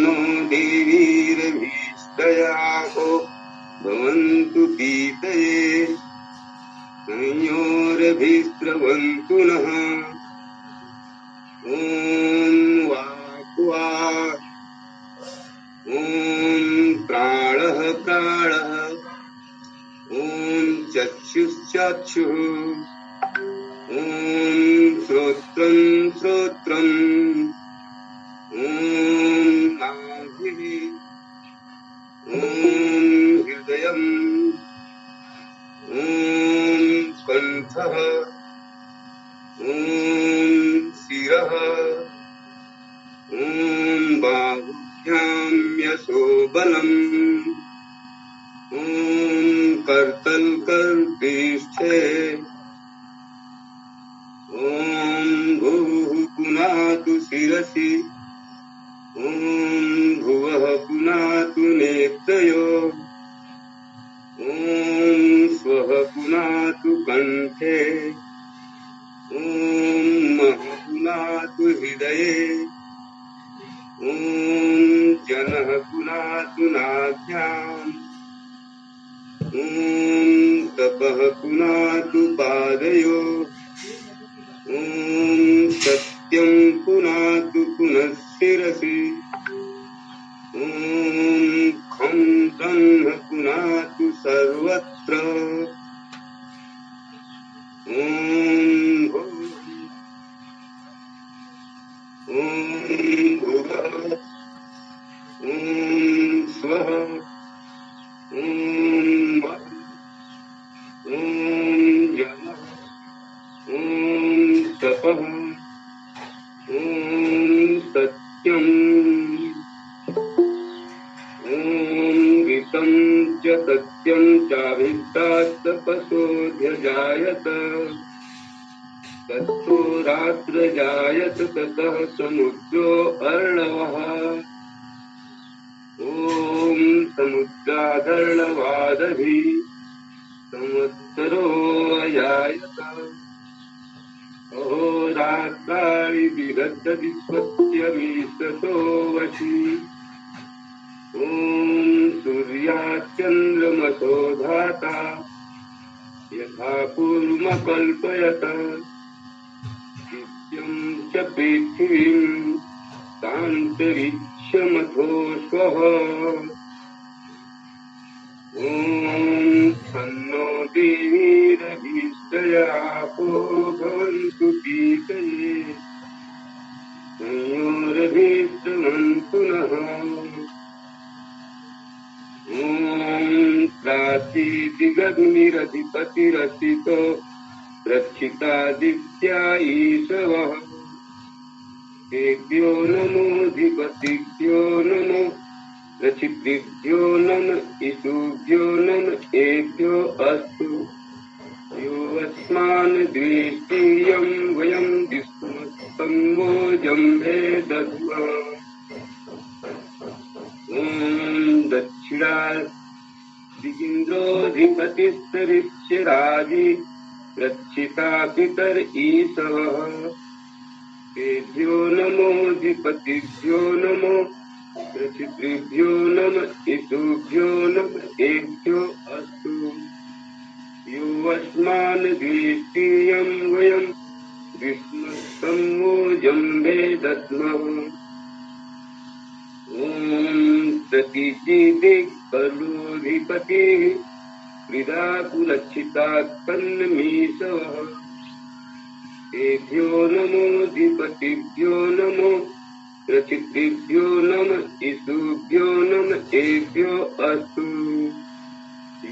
No देवीरभीष्टयाको भवन्तु पीतये संयोरभिस्रवन्तु नः ॐ वाक् ॐ प्राणः प्राणः ॐ चक्षुश्चक्षुः ॐ श्रोत्रं श्रोत्रम् ॐ नाभिः ॐ हृदयम् ॐ कण्ठः ॐ शिरः ॐ बाहुभ्यां यशोबलम् ॐ कर्तल्कर्पृष्ठे ॐ भुवः पुनातु शिरसि ॐ भुवः पुनातु नेत्रयोः ॐ स्वः पुनातु कण्ठे ॐ महः पुनातु हृदये ॐ जनः पुनातु नाभ्याम् ॐ तपः पुनातु पादयोः ॐ सत्यं पुनातु पुनः शिरसि ॐ खं ब्रह्म पुनातु सर्वत्र ॐ भुवः ॐ स्वः ॐ जनः ॐ तपः ॐ सत्यम् ॐ ऋतं च सत्यं चाभिद्धात् तपसोऽध्यजायत ततो रात्रजायत ततः समुद्रो अर्णवः ॐ समुद्रादर्णवादभिः संवत्सरो अजायत अहोरात्राणि विदधति स्वस्यमीशतो वशी ॐ सूर्याश्चन्द्रमसो धाता यथा पूर्वमकल्पयत नित्यं च पृथिवीं तान्तरिक्षमथो स्वः ॐ तन्नो देवीरभीष्टयापो भवन्तु पीतये संयोरभिस्रवन्तु नः ॐ प्राचीदिगग्निरधिपतिरसितो रक्षितादित्या ईशवः तेभ्यो नमोऽधिपतिभ्यो नमो रचितृभ्यो नम इषुभ्यो नम एभ्यो अस्तु यो अस्मान् द्वेष्टियं वयं विष्णुस्तम्भो जम्भे दद्मः ॐ दक्षिणा दिगिन्द्रोऽधिपतिस्तरिष्यराजि रक्षिता पितर ईशवः तेभ्यो नमोऽधिपतिभ्यो नमो रचितृभ्यो नम इषुभ्यो नम एभ्यो अस्तु यो अस्मान् द्वेष्टियं वयं विष्णुस्तम्भो जम्भे दद्मः ॐ प्रतीचिदिक्खलुधिपतिः विदाकुलक्षितात्पन्नमीशवः तेभ्यो नमोऽधिपतिभ्यो नमो रचितृभ्यो नम इषुभ्यो नम एभ्यो अस्तु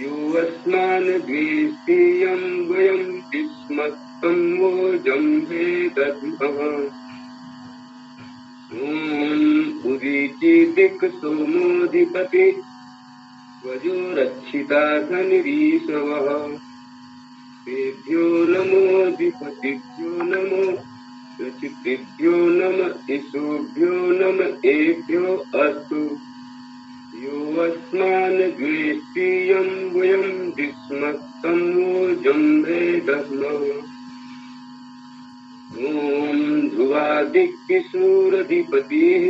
यो अस्मान् द्वेष्टियं वयं विष्णुस्तम्भो जम्भे दद्मः ॐ उदीचिदिक्सोमोऽधिपतिः वजो रक्षिताधनिरीशवः तेभ्यो नमोऽधिपतिभ्यो नमो रचितृभ्यो नम इषुभ्यो नम एभ्यो अस्तु यो अस्मान् द्वेष्टियं वयं विष्णुस्तम्भो जम्भे दद्मः ॐ ध्रुवादिक्यसूरधिपतिः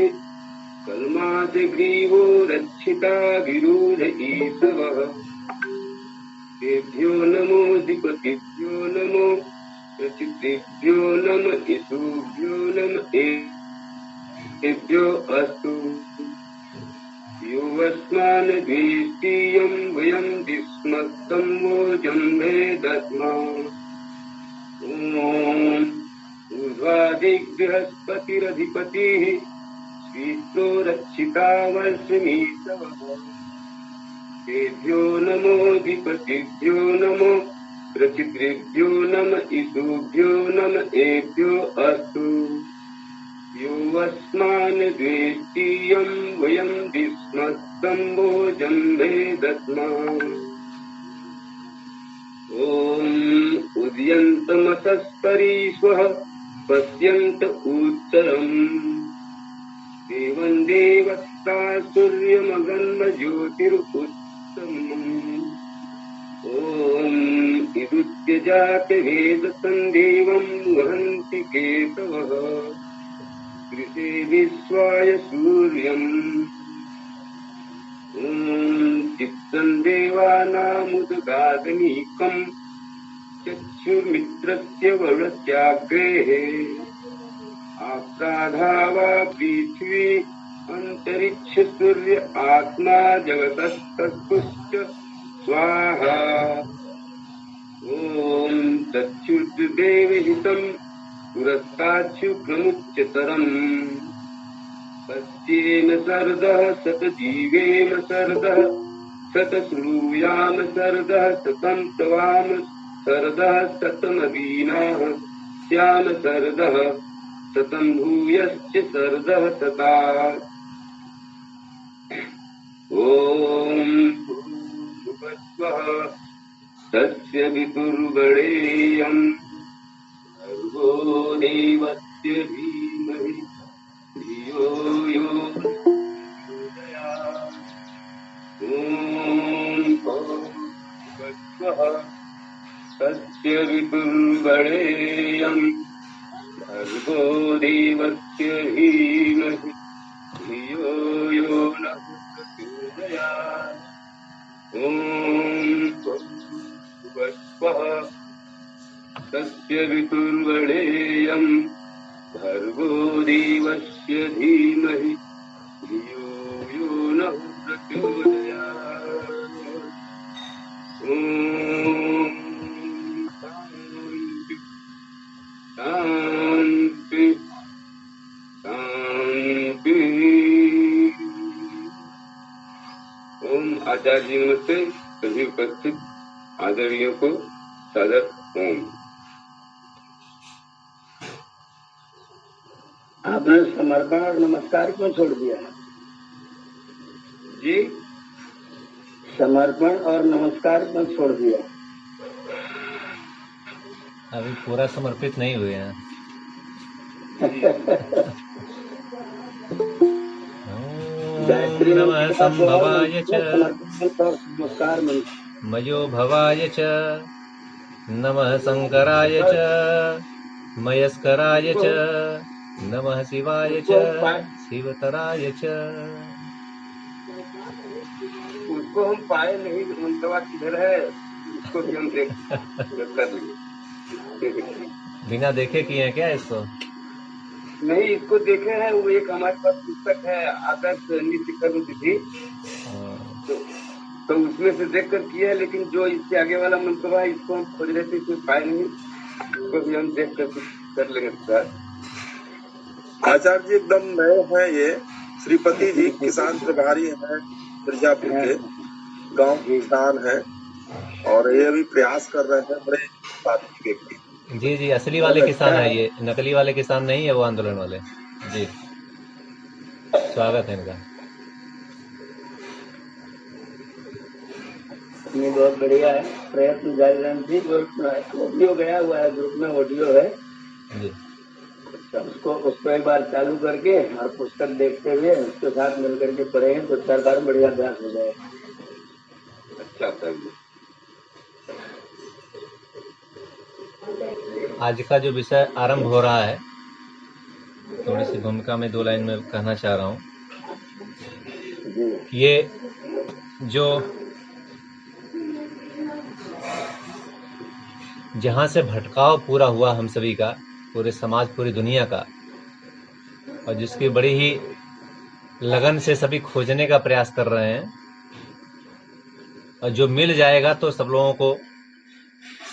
कल्माषग्रीवो रक्षिता विरूढ ईशवः तेभ्यो नमोऽधिपतिभ्यो नमो प्रचितेभ्यो नम इषुभ्यो नम एभ्यो अस्तु यो अस्मान् द्वेष्टियं वयं विस्मत्तं वोजं भेदस्मा ॐ ऊर्ध्वादिबृहस्पतिरधिपतिः स्वीत्रो रक्षिता वर्षमीशवः तेभ्यो नमोऽधिपतिभ्यो नमो प्रचित्रेभ्यो नम इषुभ्यो नम एभ्यो अस्तु यो अस्मान् द्वेष्टियं वयं विस्मत्तं भोजं भेदस्मा ॐ उदयन्तमसस्परीष्वः पश्यन्त उत्तरम् देवं देवस्ता सूर्यमगन्मज्योतिरुत्तमम् ॐ इदुत्यजातवेदसन्देवं वहन्ति केतवः कृते विश्वाय सूर्यम् ॐ चित्तं देवानामुदगादनीकम् चक्षुर्मित्रस्य वरत्याग्रेः आप्राधावा पृथ्वी अन्तरिक्ष सूर्य आत्मा जगतस्तत्पुश्च स्वाहा ॐ चक्षुर्देवहितं पुरस्ताच्छुक्रमुच्चतरम् पश्येम सर्दः शतजीवेम सर्दः शतश्रूयाम सर्दः शतं तवाम सर्दः शतमदीनाः स्याम सर्दः शतं भूयश्च सर्दः तथा ॐ भूर्भुवस्वः तस्य विदुर्वरेण्यं भर्गो देवस्य धीमहि धियो यो न प्रचोदयात् ॐ भूर्भुवस्वः तस्य विदुर्वरेण्यं भर्गो देवस्य धीमहि धियो यो नः प्रचोदयात् ॐ भूर्भुवस्वः तस्य विदुर्वरेण्यं भर्गो देवस्य धीमहि धियो यो नः प्रचोदयात् ॐ शान्ति शान्ति। ओम आचार्य जी नमस्ते। सभी उपस्थित आदरणीयों को सादर ओम। आपने समर्पण और नमस्कार क्यों छोड़ दिया जी? समर्पण और नमस्कार क्यों छोड़ दिया? अभी पूरा समर्पित नहीं हुए हैं। गायत्री नमः संभवाय च नमस्कार मयो भवाय च नमः शंकराय च मयस्कराय च नमः शिवाय च शिवतराय च। उसको हम पाए नहीं, उनका किधर है उसको भी हम देख कर लेंगे। बिना देखे किए हैं क्या इसको? नहीं, इसको देखे हैं। वो एक हमारे पास पुस्तक है आदर्श नित्य कर्म विधि, तो उसमें से देख कर किया है। लेकिन जो इसके आगे वाला मंत्र है इसको हम खोज रहे थे, इसमें पाए नहीं। इसको भी हम देख कर कर लेंगे सर। आचार्य जी एकदम नए हैं ये। श्रीपति जी किसान प्रभारी हैं, मिर्जापुर के गांव के किसान हैं और ये अभी प्रयास कर रहे हैं बड़े साथी व्यक्ति। जी जी, असली वाले किसान है ये, नकली वाले किसान नहीं है वो आंदोलन वाले जी। स्वागत है इनका। बहुत बढ़िया है, प्रयत्न जारी रहना चाहिए। ऑडियो गया हुआ है, ग्रुप में ऑडियो है जी। उसको एक बार चालू करके और पुस्तक देखते हुए उसके साथ मिल करके पढ़ेंगे तो सरकार बढ़िया अभ्यास हो जाएगा। अच्छा सर। आज का जो विषय आरंभ हो रहा है, थोड़ी सी भूमिका में 2 लाइन में कहना चाह रहा हूँ। जी ये जो जहाँ से भटकाव पूरा हुआ हम सभी का, पूरे समाज, पूरी दुनिया का, और जिसकी बड़ी ही लगन से सभी खोजने का प्रयास कर रहे हैं, और जो मिल जाएगा तो सब लोगों को,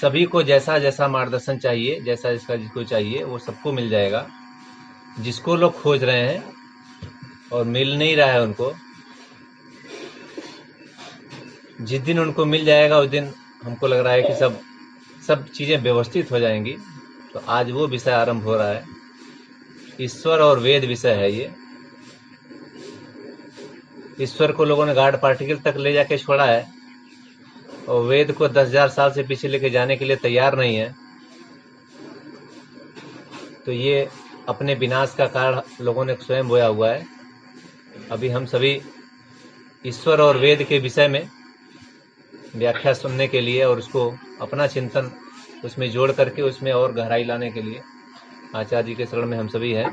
सभी को जैसा जैसा मार्गदर्शन चाहिए, जैसा जिसको चाहिए वो सबको मिल जाएगा। जिसको लोग खोज रहे हैं और मिल नहीं रहा है उनको, जिस दिन उनको मिल जाएगा उस दिन हमको लग रहा है कि सब चीजें व्यवस्थित हो जाएंगी। तो आज वो विषय आरंभ हो रहा है, ईश्वर और वेद विषय है ये। ईश्वर को लोगों ने गॉड पार्टिकल तक ले जाके छोड़ा है, और वेद को 10,000 साल से पीछे लेके जाने के लिए तैयार नहीं है। तो ये अपने विनाश का कारण लोगों ने स्वयं बोया हुआ है। अभी हम सभी ईश्वर और वेद के विषय में व्याख्या सुनने के लिए और उसको अपना चिंतन उसमें जोड़ करके उसमें और गहराई लाने के लिए आचार्य जी के शरण में हम सभी हैं।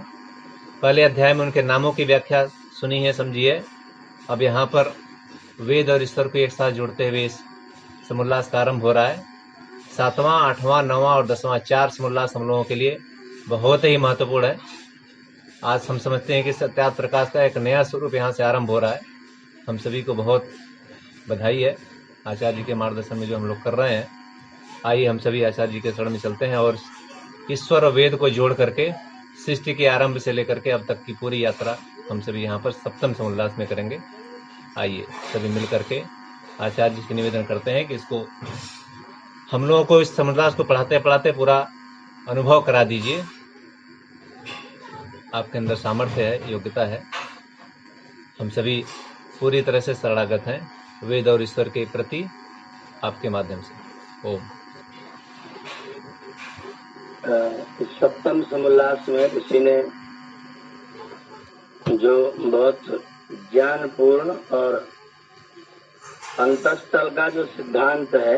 पहले अध्याय में उनके नामों की व्याख्या सुनी है, समझिए। अब यहाँ पर वेद और ईश्वर को एक साथ जोड़ते हुए इस समोल्लास का आरंभ हो रहा है। 7वां, 8वां, 9वां और 10वां 4 समोल्लास हम लोगों के लिए बहुत ही महत्वपूर्ण है। आज हम समझते हैं कि सत्यार्थ प्रकाश का एक नया स्वरूप यहाँ से आरंभ हो रहा है। हम सभी को बहुत बधाई है आचार्य जी के मार्गदर्शन में जो हम लोग कर रहे हैं। आइए हम सभी आचार्य जी के शरण में चलते हैं और ईश्वर और वेद को जोड़ करके सृष्टि के आरंभ से लेकर के अब तक की पूरी यात्रा हम सभी यहाँ पर सप्तम समोल्लास में करेंगे। आइए सभी मिल करके आचार्य जी से निवेदन करते हैं कि इसको हम लोगों को इस समोल्लास को पढ़ाते पढ़ाते पूरा अनुभव करा दीजिए। आपके अंदर सामर्थ्य है, योग्यता है। हम सभी पूरी तरह से शरणागत हैं वेद और ईश्वर के प्रति आपके माध्यम से। ओम। इस सप्तम समोल्लास में किसी ने जो बहुत ज्ञानपूर्ण और अंतस्थल का जो सिद्धांत है,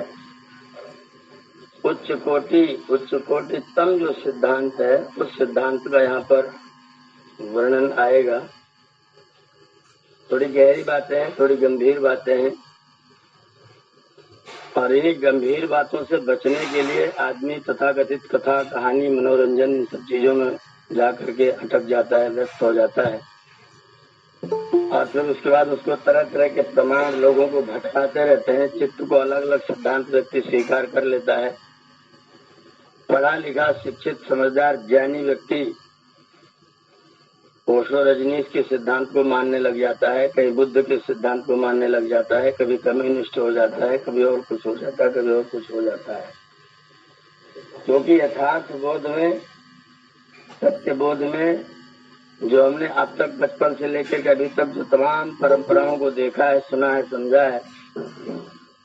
उच्च कोटितम जो सिद्धांत है, उस सिद्धांत का यहाँ पर वर्णन आएगा। थोड़ी गहरी बातें हैं, थोड़ी गंभीर बातें हैं, और इन्हीं गंभीर बातों से बचने के लिए आदमी तथाकथित कथा, कहानी, मनोरंजन, इन सब चीजों में जाकर के अटक जाता है, व्यस्त हो जाता है, और फिर उसके बाद उसको तरह तरह के प्रमाण लोगों को भटकाते रहते हैं। चित्त को अलग अलग सिद्धांत व्यक्ति स्वीकार कर लेता है। पढ़ा लिखा, शिक्षित, समझदार, ज्ञानी व्यक्ति ओशो, रजनीश के सिद्धांत को मानने लग जाता है, कहीं बुद्ध के सिद्धांत को मानने लग जाता है, कभी कम्युनिस्ट हो जाता है, कभी और कुछ हो जाता है, कभी और कुछ हो जाता है। क्योंकि यथार्थ बोध में, सत्य बोध में, जो हमने अब तक बचपन से लेकर के अभी तक जो तमाम परंपराओं को देखा है, सुना है, समझा है,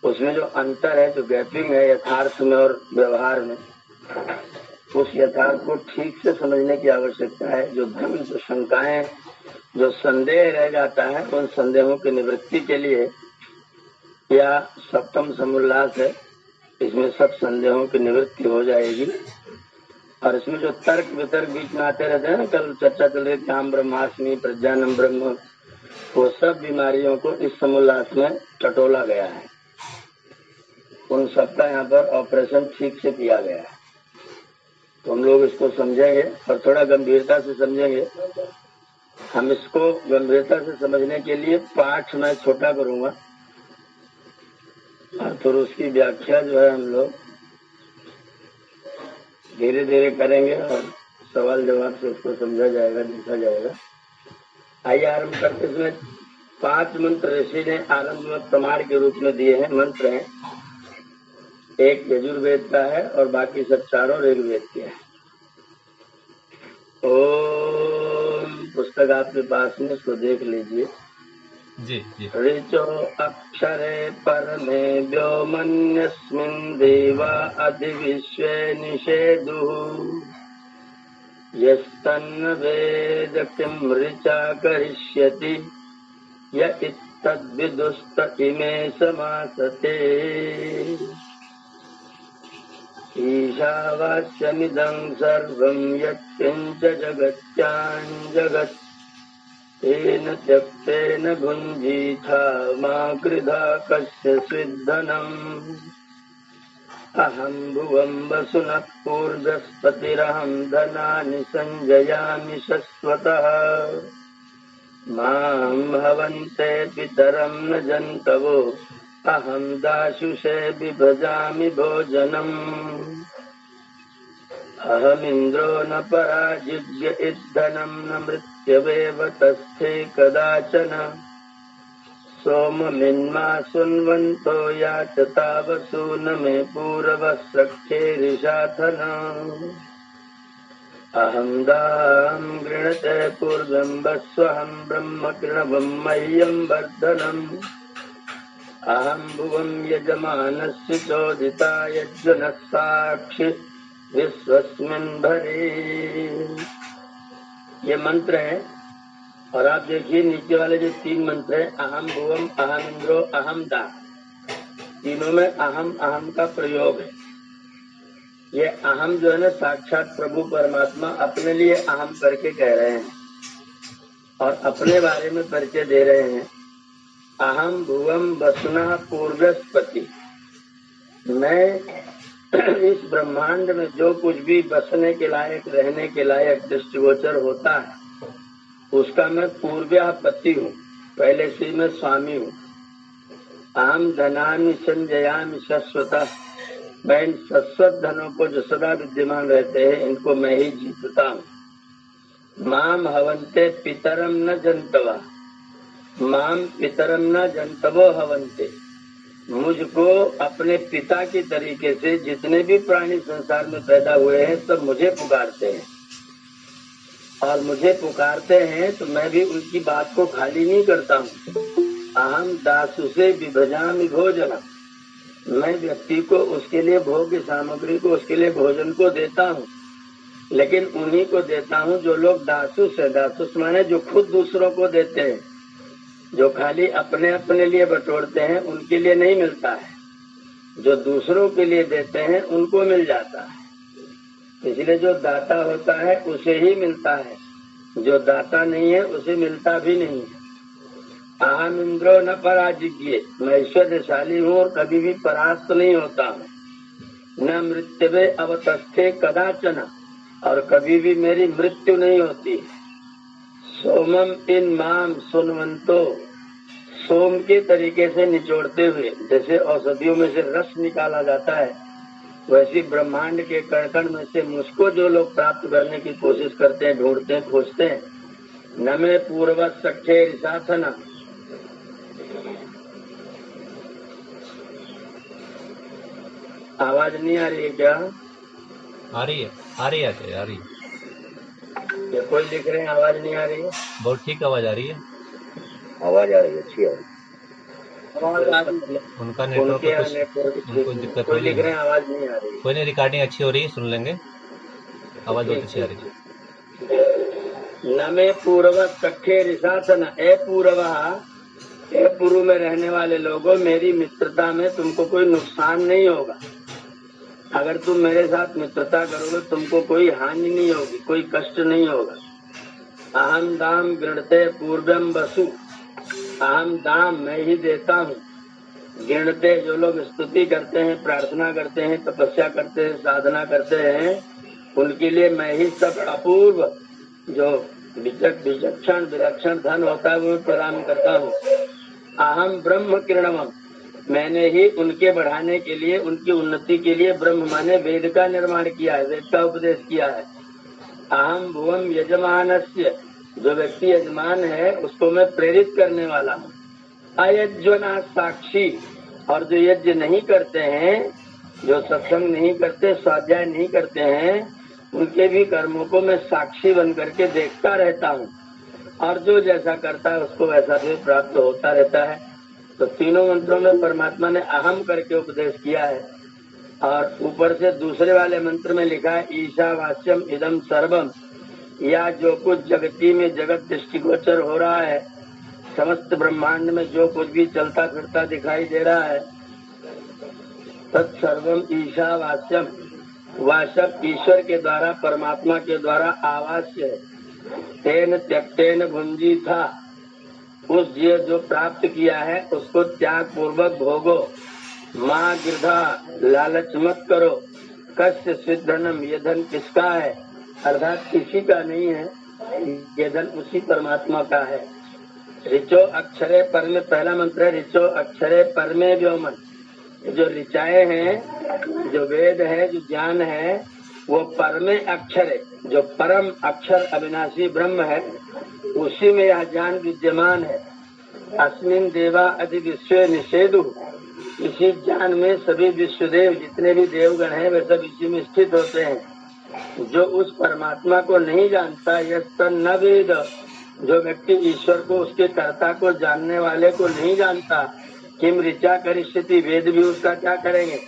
उसमें जो अंतर है, जो गैपिंग है यथार्थ में और व्यवहार में, उस यथार्थ को ठीक से समझने की आवश्यकता है। जो भ्रम, जो शंकाएं, जो संदेह रह जाता है, उन संदेहों की निवृत्ति के लिए यह सप्तम समोल्लास है। इसमें सब संदेहों की निवृत्ति हो जाएगी। और इसमें जो तर्क वितर्क बीच में आते रहते हैं ना, कल चर्चा चल रही थी हम ब्रह्मास्मि, प्रज्ञानम ब्रह्म, वो सब बीमारियों को इस समोल्लास में टटोला गया है। उन सबका यहाँ पर ऑपरेशन ठीक से किया गया है। तो हम लोग इसको समझेंगे और थोड़ा गंभीरता से समझेंगे। हम इसको गंभीरता से समझने के लिए पाठ मैं छोटा करूंगा, और फिर उसकी व्याख्या जो है हम लोग धीरे धीरे करेंगे, और सवाल जवाब से उसको समझा जाएगा, लिखा जाएगा। आइए आरम्भ करते। इसमें 5 मंत्र ऋषि ने आरंभ में प्रमाण के रूप में दिए हैं। मंत्र हैं, एक यजुर्वेद का है और बाकी सब चारों ऋग्वेद के हैं। ओम, पुस्तक आपके पास में, इसको देख लीजिए। जी जी। ऋचो अक्षरे परमे व्योमन्यस्मिन् देवा अधिविश्वे निषेदुः यस्तन्न वेद किं ऋचा करिष्यति य इत्तद्विदुस्त इमे समासते। ईशावास्यमिदं सर्वं यत्किञ्च जगत्यां जगत् तेन त्यक्तेन भुञ्जीथा मा कृधा कस्य स्विद्धनम् अहं भुवं वसुनः पूर्वस्पतिरहं धनानि संजयामि शश्वतः मां हवन्ते पितरं न जन्तवो अहं दाशुषे बिभजामि भोजनम् अहमिन्द्रो न पराजिज्य इद्धनं न मृत्यवेव तस्थे कदाचन सोममिन्मा सुन्वन्तो याचता वसून मे पूर्वः सख्येरिषाथन अहं दां गृणते पूर्वं वस्वहं ब्रह्म कृणवं मह्यं वर्धनम् अहं भुवं यजमानस्य चोदिता यज्ञनः साक्षि विश्वस्मिन् भरे। ये मंत्र है और आप देखिए नीचे वाले जो 3 मंत्र है अहम भुवम अहम इंद्रो अहम दा, तीनों में अहम अहम का प्रयोग है। ये अहम जो है ना साक्षात प्रभु परमात्मा अपने लिए अहम करके कह रहे हैं और अपने बारे में परिचय दे रहे हैं। अहम भुवम वसुना पूर्वस्पति, मैं इस ब्रह्मांड में जो कुछ भी बसने के लायक रहने के लायक दृष्टिगोचर होता है उसका मैं पूर्वापति हूँ, पहले से मैं स्वामी हूँ। अहम धनानि संजयामि शश्वतः, मैं इन शाश्वत धनों को जो सदा विद्यमान रहते हैं इनको मैं ही जीतता हूँ। माम हवन्ते पितरम न जंतवा, माम पितरम न जंतवो हवन्ते, मुझको अपने पिता की तरीके से जितने भी प्राणी संसार में पैदा हुए हैं सब मुझे पुकारते हैं और मुझे पुकारते हैं तो मैं भी उनकी बात को खाली नहीं करता हूँ। अहम दासु से विभजामि भोजन, मैं व्यक्ति को उसके लिए भोग्य सामग्री को उसके लिए भोजन को देता हूँ, लेकिन उन्हीं को देता हूँ जो लोग दासुस है। दासुस माने जो खुद दूसरों को देते हैं, जो खाली अपने अपने लिए बटोरते हैं उनके लिए नहीं मिलता है, जो दूसरों के लिए देते हैं उनको मिल जाता है। इसलिए जो दाता होता है उसे ही मिलता है, जो दाता नहीं है उसे मिलता भी नहीं है। अहम इंद्रो न पराजिज्ञे, मैं ऐश्वर्यशाली हूँ और कभी भी परास्त नहीं होता हूँ। न मृत्युवे अवतस्थे कदाचन, और कभी भी मेरी मृत्यु नहीं होती। सोमम इन माम सुनवंतो, सोम के तरीके से निचोड़ते हुए, जैसे औषधियों में से रस निकाला जाता है वैसी ब्रह्मांड के कण में से मुझको जो लोग प्राप्त करने की कोशिश करते हैं, ढूंढते हैं, खोजते हैं। न मे पूर्व सख्य रिसाथना, आवाज नहीं आ रही है क्या? आ रही है, आ रही है, आ रही है। ये कोई लिख रहे हैं आवाज नहीं आ रही है? बहुत ठीक आवाज आ रही है। आवाज आ रही है, अच्छी आवाज। उनका नेटवर्क उनको दिक्कत हो कोई रही लिख रहे है। हैं आवाज नहीं आ रही। कोई नहीं, रिकॉर्डिंग अच्छी हो रही है, सुन लेंगे। आवाज बहुत अच्छी आ रही है। न मे पूर्व सख्य रिसाथन, ए पूर्व में रहने वाले लोगों, मेरी मित्रता में तुमको कोई नुकसान नहीं होगा। अगर तुम मेरे साथ मित्रता करोगे तुमको कोई हानि नहीं होगी, कोई कष्ट नहीं होगा। अहम दाम गृणते पूर्वम वसु, अहम दाम मैं ही देता हूँ। गृणते जो लोग स्तुति करते हैं, प्रार्थना करते हैं, तपस्या करते हैं, साधना करते हैं, उनके लिए मैं ही सब अपूर्व जो विचक्षण विलक्षण धन होता है वो प्रदान करता हूँ। अहम ब्रह्म किरणवम, मैंने ही उनके बढ़ाने के लिए, उनकी उन्नति के लिए ब्रह्म माने वेद का निर्माण किया है, वेद का उपदेश किया है। अहम भुवम यजमानस्य, जो व्यक्ति यजमान है उसको मैं प्रेरित करने वाला हूँ। अयज्वना साक्षी, और जो यज्ञ नहीं करते हैं, जो सत्संग नहीं करते, स्वाध्याय नहीं करते हैं, उनके भी कर्मों को मैं साक्षी बन करके देखता रहता हूँ और जो जैसा करता है उसको वैसा भी प्राप्त होता रहता है। तो तीनों मंत्रों में परमात्मा ने अहम करके उपदेश किया है और ऊपर से दूसरे वाले मंत्र में लिखा है ईशावास्यम इदम सर्वम, या जो कुछ जगती में जगत दृष्टिगोचर हो रहा है, समस्त ब्रह्मांड में जो कुछ भी चलता फिरता दिखाई दे रहा है, तत्सर्वम ईशावास्यम, वह सब ईश्वर के द्वारा, परमात्मा के द्वारा आवास्य है, तेन त्यक्तेन भुंजी था, उस जो प्राप्त किया है उसको त्याग पूर्वक भोगो। माँ गिरधा लालच मत करो। कस्य सिद्धनम, ये धन किसका है, अर्थात किसी का नहीं है, ये धन उसी परमात्मा का है। ऋचो अक्षरे परमे, पहला मंत्र है ऋचो अक्षरे परमे व्योमन। जो ऋचाए हैं, जो वेद है, जो ज्ञान है, वो परमे अक्षर है, जो परम अक्षर अविनाशी ब्रह्म है, उसी में यह ज्ञान विद्यमान है। अस्मिन देवा अधि विश्व निषेधु, इसी ज्ञान में सभी विश्वदेव जितने भी देवगण हैं वे सब इसी में स्थित होते हैं। जो उस परमात्मा को नहीं जानता, यह न वेद, जो व्यक्ति ईश्वर को, उसके कर्ता को जानने वाले को नहीं जानता, किम ऋचा करिष्यति, वेद भी उसका क्या करेंगे।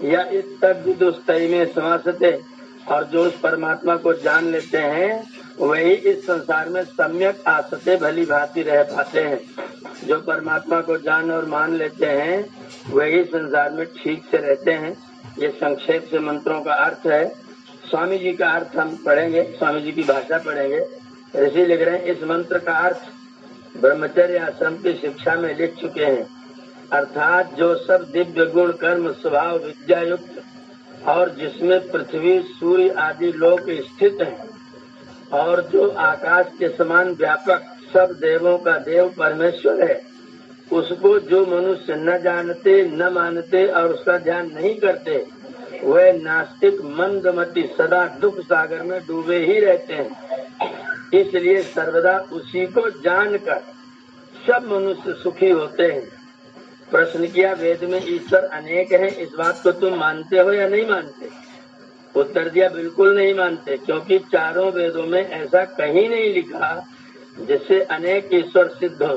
या इस तद्विदुस्तई में समासते, और जो उस परमात्मा को जान लेते हैं वही इस संसार में सम्यक आसते भली भांति रह पाते हैं। जो परमात्मा को जान और मान लेते हैं वही संसार में ठीक से रहते हैं। ये संक्षेप से मंत्रों का अर्थ है। स्वामी जी का अर्थ हम पढ़ेंगे, स्वामी जी की भाषा पढ़ेंगे। ऋषि लिख रहे हैं, इस मंत्र का अर्थ ब्रह्मचर्य आश्रम की शिक्षा में लिख चुके हैं। अर्थात जो सब दिव्य गुण कर्म स्वभाव विद्या युक्त और जिसमें पृथ्वी सूर्य आदि लोक स्थित हैं, और जो आकाश के समान व्यापक सब देवों का देव परमेश्वर है, उसको जो मनुष्य न जानते न मानते और उसका ध्यान नहीं करते, वह नास्तिक मंदमती सदा दुख सागर में डूबे ही रहते हैं। इसलिए सर्वदा उसी को जानकर सब मनुष्य सुखी होते हैं। प्रश्न किया, वेद में ईश्वर अनेक हैं, इस बात को तुम मानते हो या नहीं मानते। उत्तर दिया, बिल्कुल नहीं मानते, क्योंकि चारों वेदों में ऐसा कहीं नहीं लिखा जिससे अनेक ईश्वर सिद्ध हो,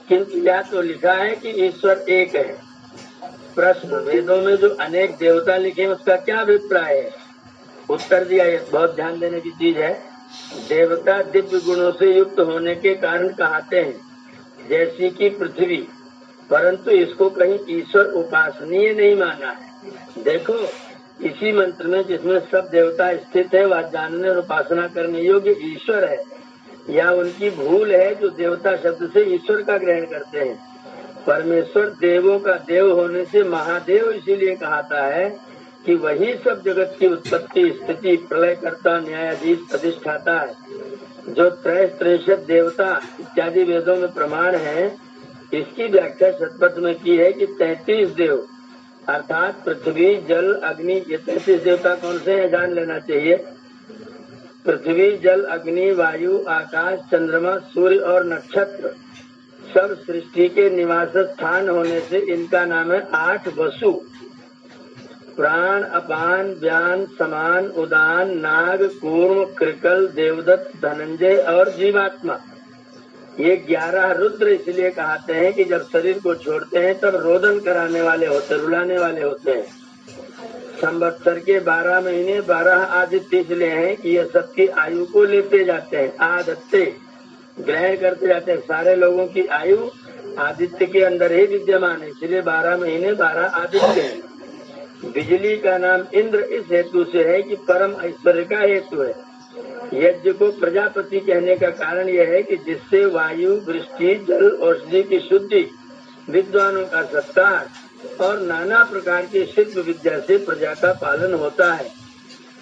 किंतु यह तो लिखा है कि ईश्वर एक है। प्रश्न, वेदों में जो अनेक देवता लिखे उसका क्या अभिप्राय है। उत्तर दिया, ये बहुत ध्यान देने की चीज है। देवता दिव्य गुणों से युक्त होने के कारण कहते हैं, जैसी कि पृथ्वी, परंतु इसको कहीं ईश्वर उपासनीय नहीं माना है। देखो, इसी मंत्र में जिसमें सब देवता स्थित है वह जानने और उपासना करने योग्य ईश्वर है, या उनकी भूल है जो देवता शब्द से ईश्वर का ग्रहण करते हैं। परमेश्वर देवों का देव होने से महादेव इसीलिए कहता है कि वही सब जगत की उत्पत्ति स्थिति प्रलय करता न्यायाधीश प्रतिष्ठाता है। जो त्रैशत देवता इत्यादि वेदों में प्रमाण है, इसकी व्याख्या शतपथ में की है कि 33 देव अर्थात पृथ्वी जल अग्नि, ये 33 देवता कौन से हैं जान लेना चाहिए। पृथ्वी जल अग्नि वायु आकाश चंद्रमा सूर्य और नक्षत्र सब सृष्टि के निवास स्थान होने से इनका नाम है 8 वसु। प्राण अपान व्यान समान उदान नाग कूर्म कृकल देवदत्त धनंजय और जीवात्मा। ये 11 रुद्र इसलिए कहते हैं कि जब शरीर को छोड़ते हैं तब रोदन कराने वाले होते, रुलाने वाले होते हैं। संवत्सर के 12 महीने 12 आदित्य इसलिए हैं कि ये सबकी आयु को लेते जाते हैं, आदित्य ग्रहण करते जाते हैं। सारे लोगों की आयु आदित्य के अंदर ही विद्यमान है, इसलिए 12 महीने 12 आदित्य हैं। बिजली का नाम इंद्र इस हेतु से है कि परम ऐश्वर्य का हेतु है। यज्ञ को प्रजापति कहने का कारण यह है कि जिससे वायु वृष्टि जल औषधि की शुद्धि विद्वानों का सत्कार और नाना प्रकार की शिल्प विद्या से प्रजा का पालन होता है।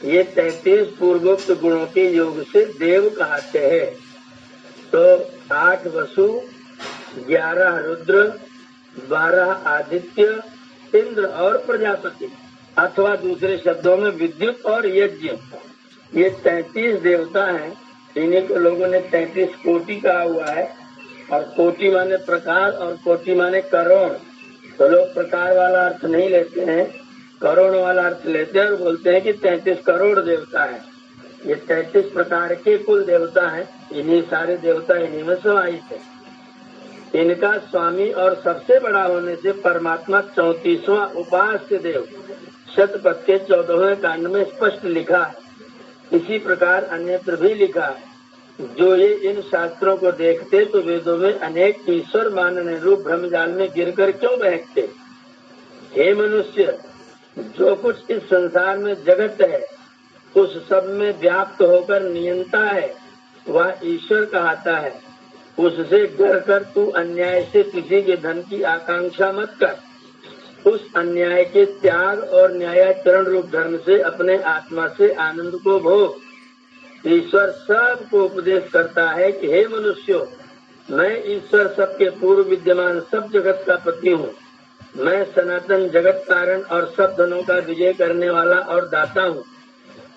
ये 33 पूर्वोक्त गुणों के योग से देव कहते हैं। तो 8 वसु 11 रुद्र 12 आदित्य इंद्र और प्रजापति, अथवा दूसरे शब्दों में विद्युत और यज्ञ, ये 33 देवता हैं। इन्हीं को लोगों ने 33 कोटि कहा हुआ है, और कोटि माने प्रकार और कोटि माने करोड़। तो लोग प्रकार वाला अर्थ नहीं लेते हैं, करोड़ वाला अर्थ लेते हैं और बोलते हैं कि 33 करोड़ देवता है। ये 33 प्रकार के कुल देवता हैं। इन्हीं सारे देवता इन्हीं में समाहित है। इनका स्वामी और सबसे बड़ा होने से परमात्मा 34वां उपास्य देव शतपथ के 14वें कांड में स्पष्ट लिखा है। इसी प्रकार अन्यत्र भी लिखा है। जो ये इन शास्त्रों को देखते तो वेदों में अनेक ईश्वर मानने रूप भ्रमजाल में गिरकर क्यों बहकते। हे मनुष्य, जो कुछ इस संसार में जगत है उस सब में व्याप्त होकर नियंता है, वह ईश्वर कहता है। उससे डर कर तू अन्याय से किसी के धन की आकांक्षा मत कर। उस अन्याय के त्याग और न्यायाचरण रूप धर्म से अपने आत्मा से आनंद को भोग। ईश्वर सबको उपदेश करता है कि हे मनुष्यों, मैं ईश्वर सबके पूर्व विद्यमान सब जगत का पति हूँ। मैं सनातन जगत कारण और सब धनों का विजय करने वाला और दाता हूँ।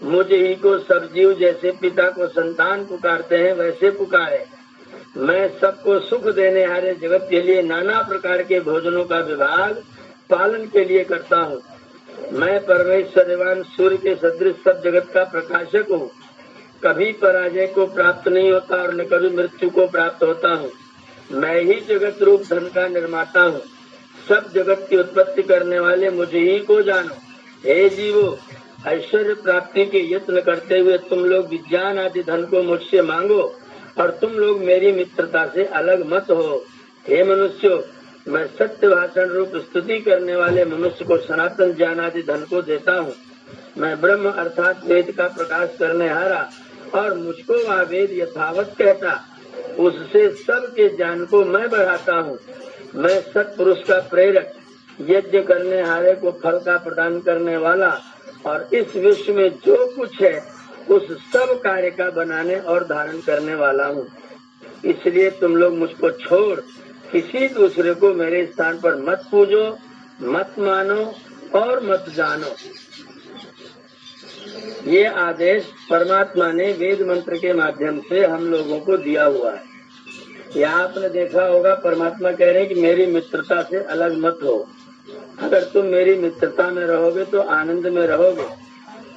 मुझ ही को सब जीव जैसे पिता को संतान पुकारते हैं वैसे पुकारे। मैं सबको सुख देने हारे जगत के लिए नाना प्रकार के भोजनों का विभाग पालन के लिए करता हूँ। मैं परमेश्वरवान सूर्य के सदृश सब जगत का प्रकाशक हूँ। कभी पराजय को प्राप्त नहीं होता और न कभी मृत्यु को प्राप्त होता हूँ। मैं ही जगत रूप धन का निर्माता हूँ। सब जगत की उत्पत्ति करने वाले मुझे ही को जानो। हे जीवो, ऐश्वर्य प्राप्ति के यत्न करते हुए तुम लोग विज्ञान आदि धन को मुझसे मांगो और तुम लोग मेरी मित्रता से अलग मत हो। हे मनुष्यों, मैं सत्य भाषण रूप स्तुति करने वाले मनुष्य को सनातन ज्ञान आदि धन को देता हूँ। मैं ब्रह्म अर्थात वेद का प्रकाश करने हारा और मुझको वह वेद यथावत कहता, उससे सबके ज्ञान को मैं बढ़ाता हूँ। मैं सत्पुरुष का प्रेरक, यज्ञ करने हारे को फल का प्रदान करने वाला और इस विश्व में जो कुछ है उस सब कार्य का बनाने और धारण करने वाला हूँ। इसलिए तुम लोग मुझको छोड़ किसी दूसरे को मेरे स्थान पर मत पूजो, मत मानो और मत जानो। ये आदेश परमात्मा ने वेद मंत्र के माध्यम से हम लोगों को दिया हुआ है। यहाँ आपने देखा होगा परमात्मा कह रहे हैं कि मेरी मित्रता से अलग मत हो। अगर तुम मेरी मित्रता में रहोगे तो आनंद में रहोगे।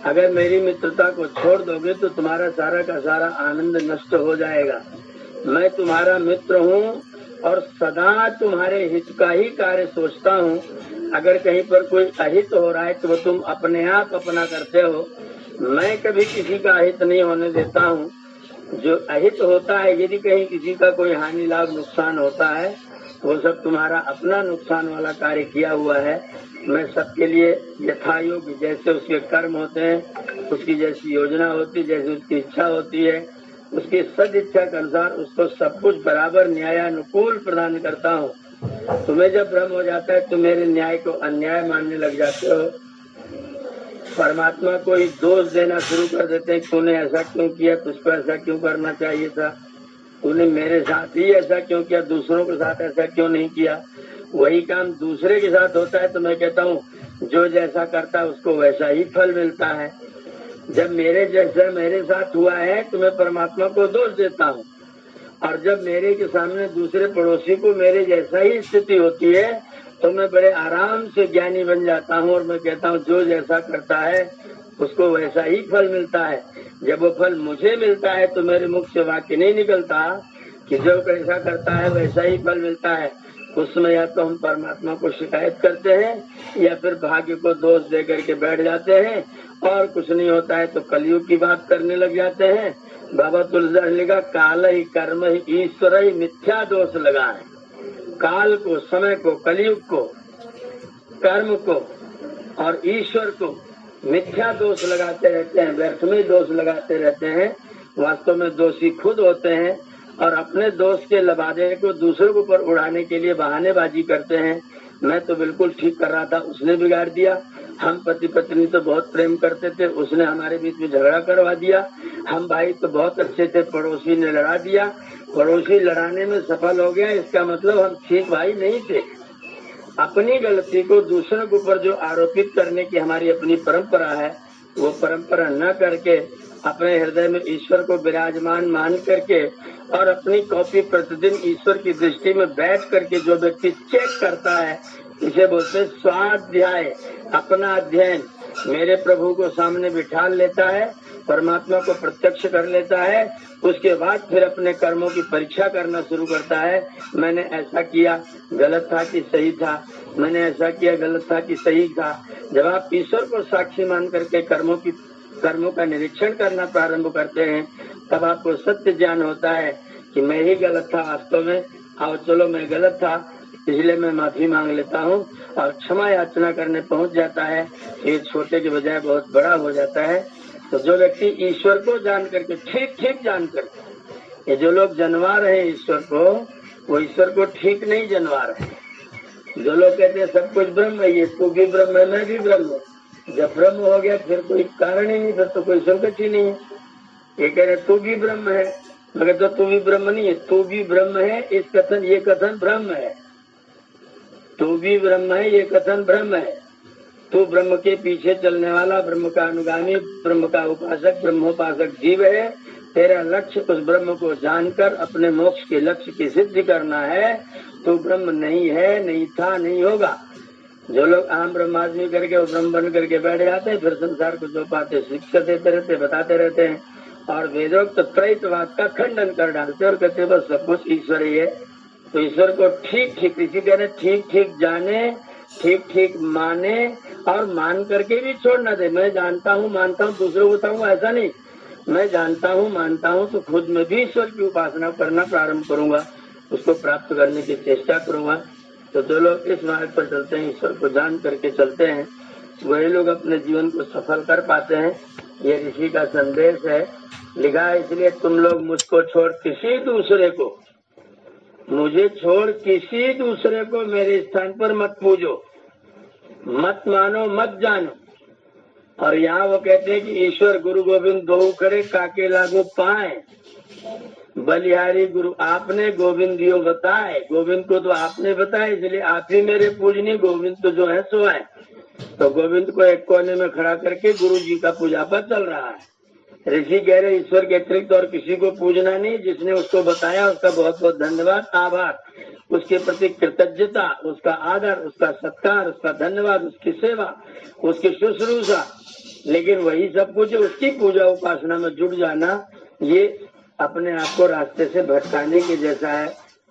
अगर मेरी मित्रता को छोड़ दोगे तो तुम्हारा सारा का सारा आनंद नष्ट हो जाएगा। मैं तुम्हारा मित्र हूँ और सदा तुम्हारे हित का ही कार्य सोचता हूँ। अगर कहीं पर कोई अहित हो रहा है तो तुम अपने आप अपना करते हो। मैं कभी किसी का अहित नहीं होने देता हूँ। जो अहित होता है, यदि कहीं किसी का कोई हानि लाभ नुकसान होता है, वो सब तुम्हारा अपना नुकसान वाला कार्य किया हुआ है। मैं सबके लिए यथा योग्य जैसे उसके कर्म होते हैं, उसकी जैसी योजना होती है, जैसी उसकी इच्छा होती है, उसकी सद इच्छा के अनुसार उसको सब कुछ बराबर न्यायानुकूल प्रदान करता हूँ। तुम्हें जब भ्रम हो जाता है तो मेरे न्याय को अन्याय मानने लग जाते हो। परमात्मा को ही दोष देना शुरू कर देते हैं, तूने ऐसा क्यों किया, तुझको ऐसा क्यों करना चाहिए था, तूने मेरे साथ ही ऐसा क्यों किया, दूसरों के साथ ऐसा क्यों नहीं किया। वही काम दूसरे के साथ होता है तो मैं कहता हूँ जो जैसा करता है उसको वैसा ही फल मिलता है। जब मेरे जैसा मेरे साथ हुआ है तो मैं परमात्मा को दोष देता हूँ, और जब मेरे के सामने दूसरे पड़ोसी को मेरे जैसा ही स्थिति होती है तो मैं बड़े आराम से ज्ञानी बन जाता हूँ और मैं कहता हूँ जो जैसा करता है उसको वैसा ही फल मिलता है। जब वो फल मुझे मिलता है तो मेरे मुख से वाक्य नहीं निकलता कि जो कैसा करता है वैसा ही फल मिलता है। उसमें या तो हम परमात्मा को शिकायत करते हैं या फिर भाग्य को दोष दे करके बैठ जाते हैं, और कुछ नहीं होता है तो कलयुग की बात करने लग जाते हैं। बाबा तुलसीदास लिखा, काल ही कर्म ही ईश्वर ही मिथ्या दोष लगाए। काल को, समय को, कलयुग को, कर्म को और ईश्वर को मिथ्या दोष लगाते रहते हैं, व्यर्थ में दोष लगाते रहते हैं। वास्तव में दोषी खुद होते हैं और अपने दोष के लबादे को दूसरों के ऊपर उड़ाने के लिए बहानेबाजी करते हैं। मैं तो बिल्कुल ठीक कर रहा था, उसने बिगाड़ दिया। हम पति पत्नी तो बहुत प्रेम करते थे, उसने हमारे बीच में झगड़ा करवा दिया। हम भाई तो बहुत अच्छे थे, पड़ोसी ने लड़ा दिया। पड़ोसी लड़ाने में सफल हो गया, इसका मतलब हम ठीक भाई नहीं थे। अपनी गलती को दूसरों के ऊपर जो आरोपित करने की हमारी अपनी परंपरा है, वो परंपरा न करके अपने हृदय में ईश्वर को विराजमान मान करके और अपनी कॉपी प्रतिदिन ईश्वर की दृष्टि में बैठ करके जो व्यक्ति चेक करता है, इसे बोलते हैं स्वाध्याय। अपना अध्ययन मेरे प्रभु को सामने बिठा लेता है, परमात्मा को प्रत्यक्ष कर लेता है, उसके बाद फिर अपने कर्मों की परीक्षा करना शुरू करता है। मैंने ऐसा किया, गलत था कि सही था, मैंने ऐसा किया, गलत था कि सही था। जब आप ईश्वर को साक्षी मान करके कर्मों का निरीक्षण करना प्रारंभ करते हैं, तब आपको सत्य ज्ञान होता है कि मैं ही गलत था वास्तव में। आओ चलो, मैं गलत था, इसलिए मैं माफी मांग लेता हूँ और क्षमा याचना करने पहुँच जाता है। ये छोटे के बजाय बहुत बड़ा हो जाता है। तो जो व्यक्ति ईश्वर को जान करके ठीक ठीक जान कर ये जो लोग जनवा रहे हैं ईश्वर को, वो ईश्वर को ठीक नहीं जनवा रहे हैं। जो लोग कहते हैं सब कुछ ब्रह्म है, ये तू भी ब्रह्म है, मैं भी ब्रह्म हूँ। जब ब्रह्म हो गया फिर कोई कारण ही नहीं, फिर तो कोई संकट ही नहीं है। ये कह रहे तू भी ब्रह्म है, मगर तो तू भी ब्रह्म नहीं है, तू भी ब्रह्म है। इस कथन, ये कथन भ्रम है। तू भी ब्रह्म है, ये कथन भ्रम है। तू ब्रह्म के पीछे चलने वाला, ब्रह्म का अनुगामी, ब्रह्म का उपासक, ब्रह्मोपासक जीव है। तेरा लक्ष्य उस ब्रह्म को जानकर अपने मोक्ष के लक्ष्य की सिद्धि करना है। तू ब्रह्म नहीं है, नहीं था, नहीं होगा। जो लोग आम ब्रह्मादमी करके वो ब्रह्म बन करके बैठ जाते हैं, फिर संसार को जो पाते शिक्षा देते रहते, बताते रहते हैं, और वेदोक्त त्रैतवाद का खंडन कर डालते और कहते बस सब कुछ ईश्वर ही है। तो ईश्वर को ठीक ठीक, इसी कहने ठीक ठीक जाने, ठीक ठीक माने, और मान करके भी छोड़ना दे। मैं जानता हूँ, मानता हूँ, दूसरों को बताऊंगा ऐसा नहीं। मैं जानता हूँ, मानता हूँ, तो खुद में भी ईश्वर की उपासना करना प्रारंभ करूंगा, उसको प्राप्त करने की चेष्टा करूंगा। तो जो लोग इस मार्ग पर चलते हैं, ईश्वर को जान करके चलते हैं, वही लोग अपने जीवन को सफल कर पाते हैं। ये ऋषि का संदेश है। लिखा है, इसलिए तुम लोग मुझको छोड़ किसी दूसरे को, मुझे छोड़ किसी दूसरे को मेरे स्थान पर मत पूजो, मत मानो, मत जानो। और यहाँ वो कहते हैं कि ईश्वर गुरु गोविंद दो करे, काके लागू पाए। बलिहारी गुरु आपने, गोविंद दियो बताए। गोविंद को तो आपने बताया, इसलिए आप ही मेरे पूजनी। गोविंद तो जो है सो है। तो गोविंद को एक कोने में खड़ा करके गुरु जी का पूजा पाठ चल रहा है। ऋषि कह रहे ईश्वर के अतिरिक्त और किसी को पूजना नहीं। जिसने उसको बताया उसका बहुत बहुत धन्यवाद, आभार, उसके प्रति कृतज्ञता, उसका आदर, उसका सत्कार, उसका धन्यवाद, उसकी सेवा, उसकी शुश्रूषा। लेकिन वही सब कुछ उसकी पूजा उपासना में जुट जाना, ये अपने आप को रास्ते से भटकाने के जैसा है।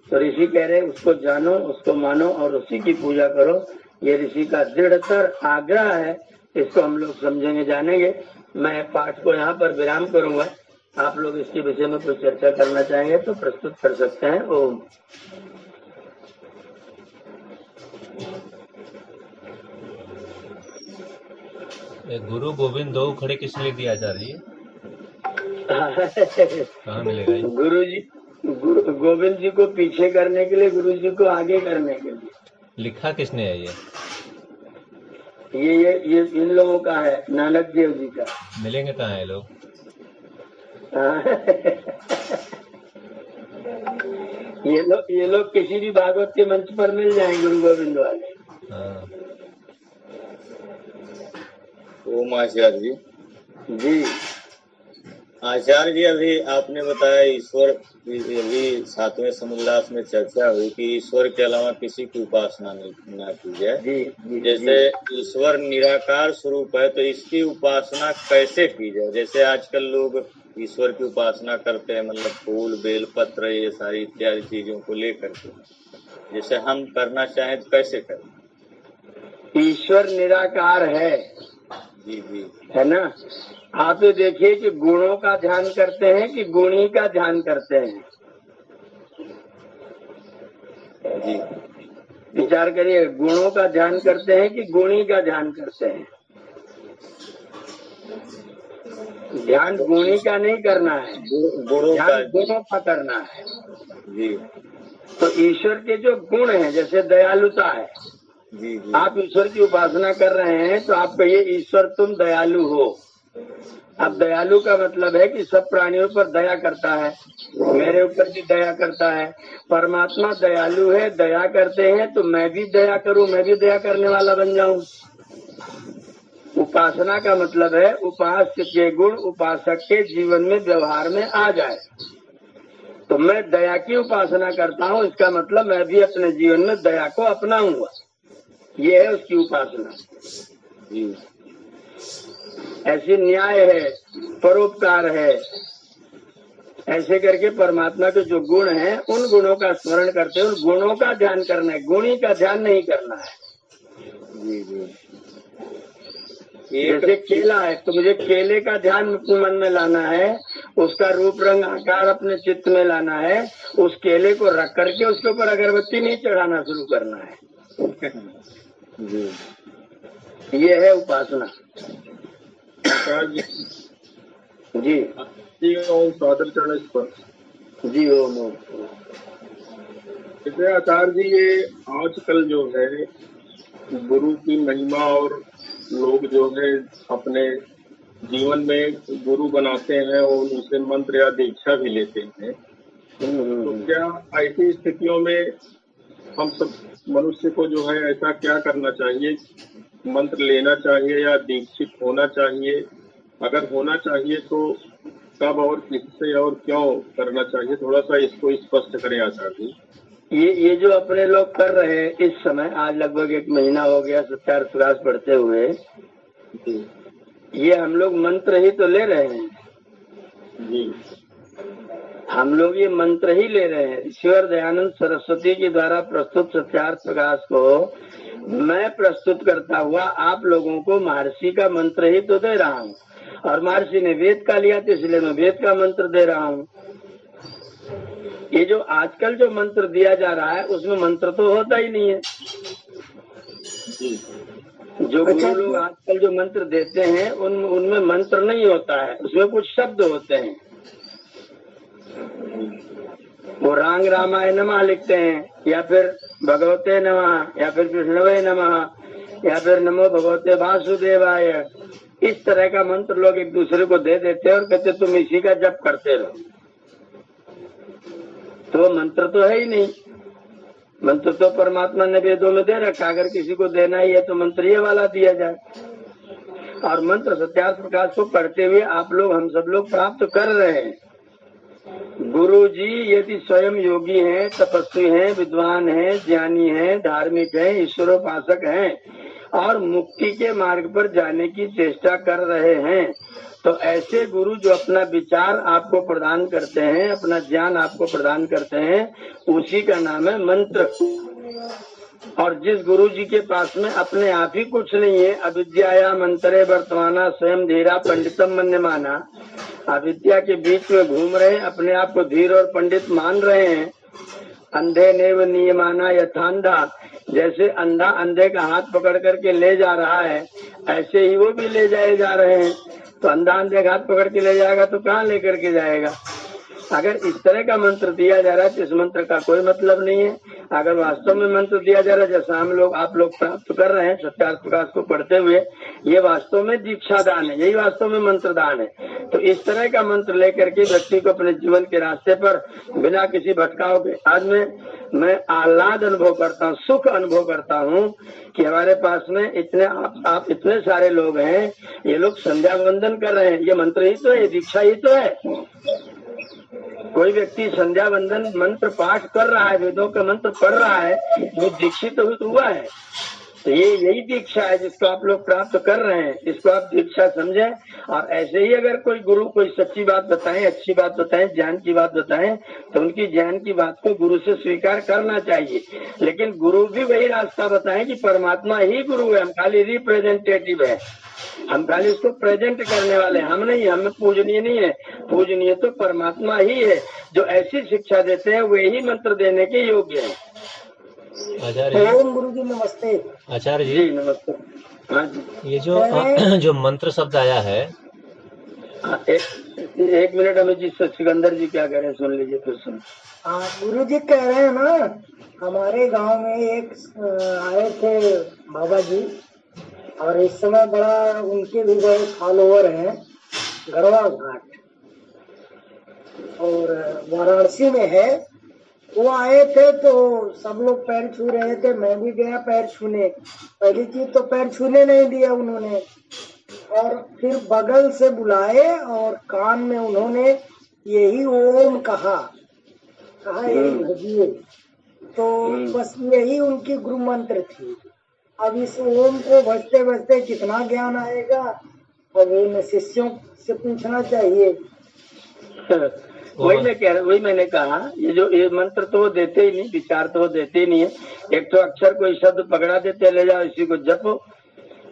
तो ऋषि कह रहे उसको जानो, उसको मानो और उसी की पूजा करो। ये ऋषि का दृढ़तर आग्रह है। इसको हम लोग समझेंगे, जानेंगे। मैं पाठ को यहाँ पर विराम करूंगा। आप लोग इसके विषय में कुछ चर्चा करना चाहेंगे तो प्रस्तुत कर सकते हैं। ओम। गुरु गोविंद दो खड़े किस लिए दिया आचार्य जी? कहाँ मिलेगा ये? गुरु जी, गोविंद जी को पीछे करने के लिए, गुरु जी को आगे करने के लिए। लिखा किसने है ये? ये इन लोगों का है, नानक देव जी का। मिलेंगे कहाँ है लोग? ये लोग किसी भी भागवत के मंच पर मिल जाएंगे, गुरु गोविंद वाले। हाँ। ओम आचार्य जी। जी आचार्य जी, अभी आपने बताया ईश्वर, अभी 7वें समुद्रास में चर्चा हुई कि ईश्वर के अलावा किसी की उपासना न की जाए। जी। जैसे ईश्वर निराकार स्वरूप है, तो इसकी उपासना कैसे की जाए? जैसे आजकल लोग ईश्वर की उपासना करते हैं, मतलब फूल, बेल पत्र, ये सारी इत्यादि चीजों को लेकर के। जैसे हम करना चाहें तो कैसे करें? ईश्वर निराकार है। जी जी, है ना। आप ये देखिए कि गुणों का ध्यान करते हैं कि गुणी का ध्यान करते हैं। जी, विचार करिए, गुणों का ध्यान करते हैं कि गुणी का ध्यान करते हैं। ध्यान गुणी का नहीं करना है, ध्यान गुणों का करना है। जी। तो ईश्वर के जो गुण हैं, जैसे दयालुता है, जी जी, आप ईश्वर की उपासना कर रहे हैं तो आप कहिए ईश्वर तुम दयालु हो। अब दयालु का मतलब है कि सब प्राणियों पर दया करता है, मेरे ऊपर भी दया करता है। परमात्मा दयालु है, दया करते हैं, तो मैं भी दया करूं, मैं भी दया करने वाला बन जाऊं। उपासना का मतलब है उपास्य के गुण उपासक के जीवन में, व्यवहार में आ जाए। तो मैं दया की उपासना करता हूं, इसका मतलब मैं भी अपने जीवन में दया को अपनाऊंगा। ये है उसकी उपासना। जी। ऐसी न्याय है, परोपकार है। ऐसे करके परमात्मा के जो गुण हैं, उन गुणों का स्मरण करते हैं, उन गुणों का ध्यान करना है, गुणी का ध्यान नहीं करना है। जी जी। जैसे केला है, तो मुझे केले का ध्यान मन में लाना है, उसका रूप रंग आकार अपने चित्त में लाना है, उस केले को रख करके उसके ऊपर अगरबत्ती नहीं चढ़ाना शुरू करना है। जी। ये है उपासना। जी। ओम सादर चरण स्पर्श। जी ओम ओम। जैसे आचार्य जी, ये आजकल जो है गुरु की महिमा और लोग जो है अपने जीवन में गुरु बनाते हैं और उनसे मंत्र या दीक्षा भी लेते हैं। तो क्या ऐसी स्थितियों में हम सब मनुष्य को जो है ऐसा क्या करना चाहिए? मंत्र लेना चाहिए या दीक्षित होना चाहिए? अगर होना चाहिए तो कब और किससे और क्यों करना चाहिए? थोड़ा सा इसको स्पष्ट करें आचार्य जी। ये जो अपने लोग कर रहे हैं इस समय, आज लगभग 1 महीना हो गया सत्यार्थ प्रकाश पढ़ते हुए, ये हम लोग मंत्र ही तो ले रहे हैं जी। हम लोग ये मंत्र ही ले रहे हैं। ईश्वर दयानंद सरस्वती के द्वारा प्रस्तुत सत्यार्थ प्रकाश को मैं प्रस्तुत करता हुआ आप लोगों को महर्षि का मंत्र ही तो दे रहा हूँ, और महर्षि ने वेद का लिया तो इसलिए मैं वेद का मंत्र दे रहा हूँ। ये जो आजकल जो मंत्र दिया जा रहा है उसमें मंत्र तो होता ही नहीं है। जो गुरु लोग आजकल जो मंत्र देते हैं उनमें मंत्र नहीं होता है, उसमें कुछ शब्द होते हैं। वो रांग रामाय नमः लिखते हैं, या फिर भगवते नमः, या फिर विष्णवे नमः, या फिर नमो भगवते वासुदेवाय। इस तरह का मंत्र लोग एक दूसरे को दे देते हैं और कहते तुम इसी का जप करते रहो। तो मंत्र तो है ही नहीं। मंत्र तो परमात्मा ने वेदों में दे रखा, अगर किसी को देना ही है तो मंत्र ये वाला दिया जाए। और मंत्र सत्यार्थ प्रकाश को पढ़ते हुए आप लोग, हम सब लोग प्राप्त कर रहे हैं। गुरु जी यदि स्वयं योगी हैं, तपस्वी हैं, विद्वान हैं, ज्ञानी हैं, धार्मिक हैं, ईश्वरोपासक हैं और मुक्ति के मार्ग पर जाने की चेष्टा कर रहे हैं, तो ऐसे गुरु जो अपना विचार आपको प्रदान करते हैं, अपना ज्ञान आपको प्रदान करते हैं, उसी का नाम है मंत्र। और जिस गुरु जी के पास में अपने आप ही कुछ नहीं है, अविद्या मंत्रे वर्तमाना स्वयं धीरा पंडितम मन्यमाना, अविद्या के बीच में घूम रहे हैं, अपने आप को धीर और पंडित मान रहे हैं। अंधे नेव नियमाना यथांधा, जैसे अंधा अंधे का हाथ पकड़ करके ले जा रहा है, ऐसे ही वो भी ले जाए जा रहे हैं। तो अंधा अंधे का हाथ पकड़ के ले जाएगा तो कहाँ लेकर के जाएगा? अगर इस तरह का मंत्र दिया जा रहा है तो इस मंत्र का कोई मतलब नहीं है। अगर वास्तव में मंत्र दिया जा रहा है जैसा हम लोग आप लोग प्राप्त कर रहे हैं सत्यार्थ प्रकाश को पढ़ते हुए, ये वास्तव में दीक्षा दान है, यही वास्तव में मंत्र दान है। तो इस तरह का मंत्र लेकर के व्यक्ति को अपने जीवन के रास्ते पर बिना किसी भटकाव के, आज मैं आह्लाद अनुभव करता हूँ, सुख अनुभव करता हूँ कि हमारे पास में इतने आप इतने सारे लोग हैं, ये लोग संध्या वंदन कर रहे हैं। ये मंत्र ही तो है, दीक्षा ही तो है। कोई व्यक्ति संध्या वंदन मंत्र पाठ कर रहा है, वेदों का मंत्र पढ़ रहा है, वो दीक्षित हुआ है। तो ये यही दीक्षा है जिसको आप लोग प्राप्त कर रहे हैं, इसको आप दीक्षा समझें। और ऐसे ही अगर कोई गुरु कोई सच्ची बात बताएं, अच्छी बात बताएं, ज्ञान की बात बताएं, तो उनकी ज्ञान की बात को गुरु से स्वीकार करना चाहिए। लेकिन गुरु भी वही रास्ता बताएं कि परमात्मा ही गुरु है, हम खाली रिप्रेजेंटेटिव है, हम खाली उसको प्रेजेंट करने वाले, हम नहीं, हमें पूजनीय नहीं है। पूजनीय तो परमात्मा ही है, जो ऐसी शिक्षा देते हैं वे ही मंत्र देने के योग्य है। आचार्य ओम गुरु जी नमस्ते। आचार्य जी जी, नमस्ते। हाँ जी, ये जो मंत्र शब्द आया है, एक मिनट, हमें जी सिकंदर जी क्या कह रहे हैं सुन लीजिए फिर सुन। हाँ गुरु जी कह रहे हैं ना, हमारे गांव में एक आए थे बाबा जी, और इस समय बड़ा उनके भी बड़े फॉलोवर हैं, गरवा घाट और वाराणसी में है। वो आए थे तो सब लोग पैर छू रहे थे, मैं भी गया पैर छूने। पहली चीज तो पैर छूने नहीं दिया उन्होंने, और फिर बगल से बुलाए और कान में उन्होंने यही ओम कहा यही भजिए। तो बस यही उनकी गुरु मंत्र थी। अब इस ओम को भजते भजते कितना ज्ञान आएगा, और इन शिष्यों से पूछना चाहिए। वही मैंने कहा, ये मंत्र तो वो देते ही नहीं, विचार तो वो देते ही नहीं है। एक तो अक्षर कोई शब्द पकड़ा देते, ले जाओ इसी को जपो,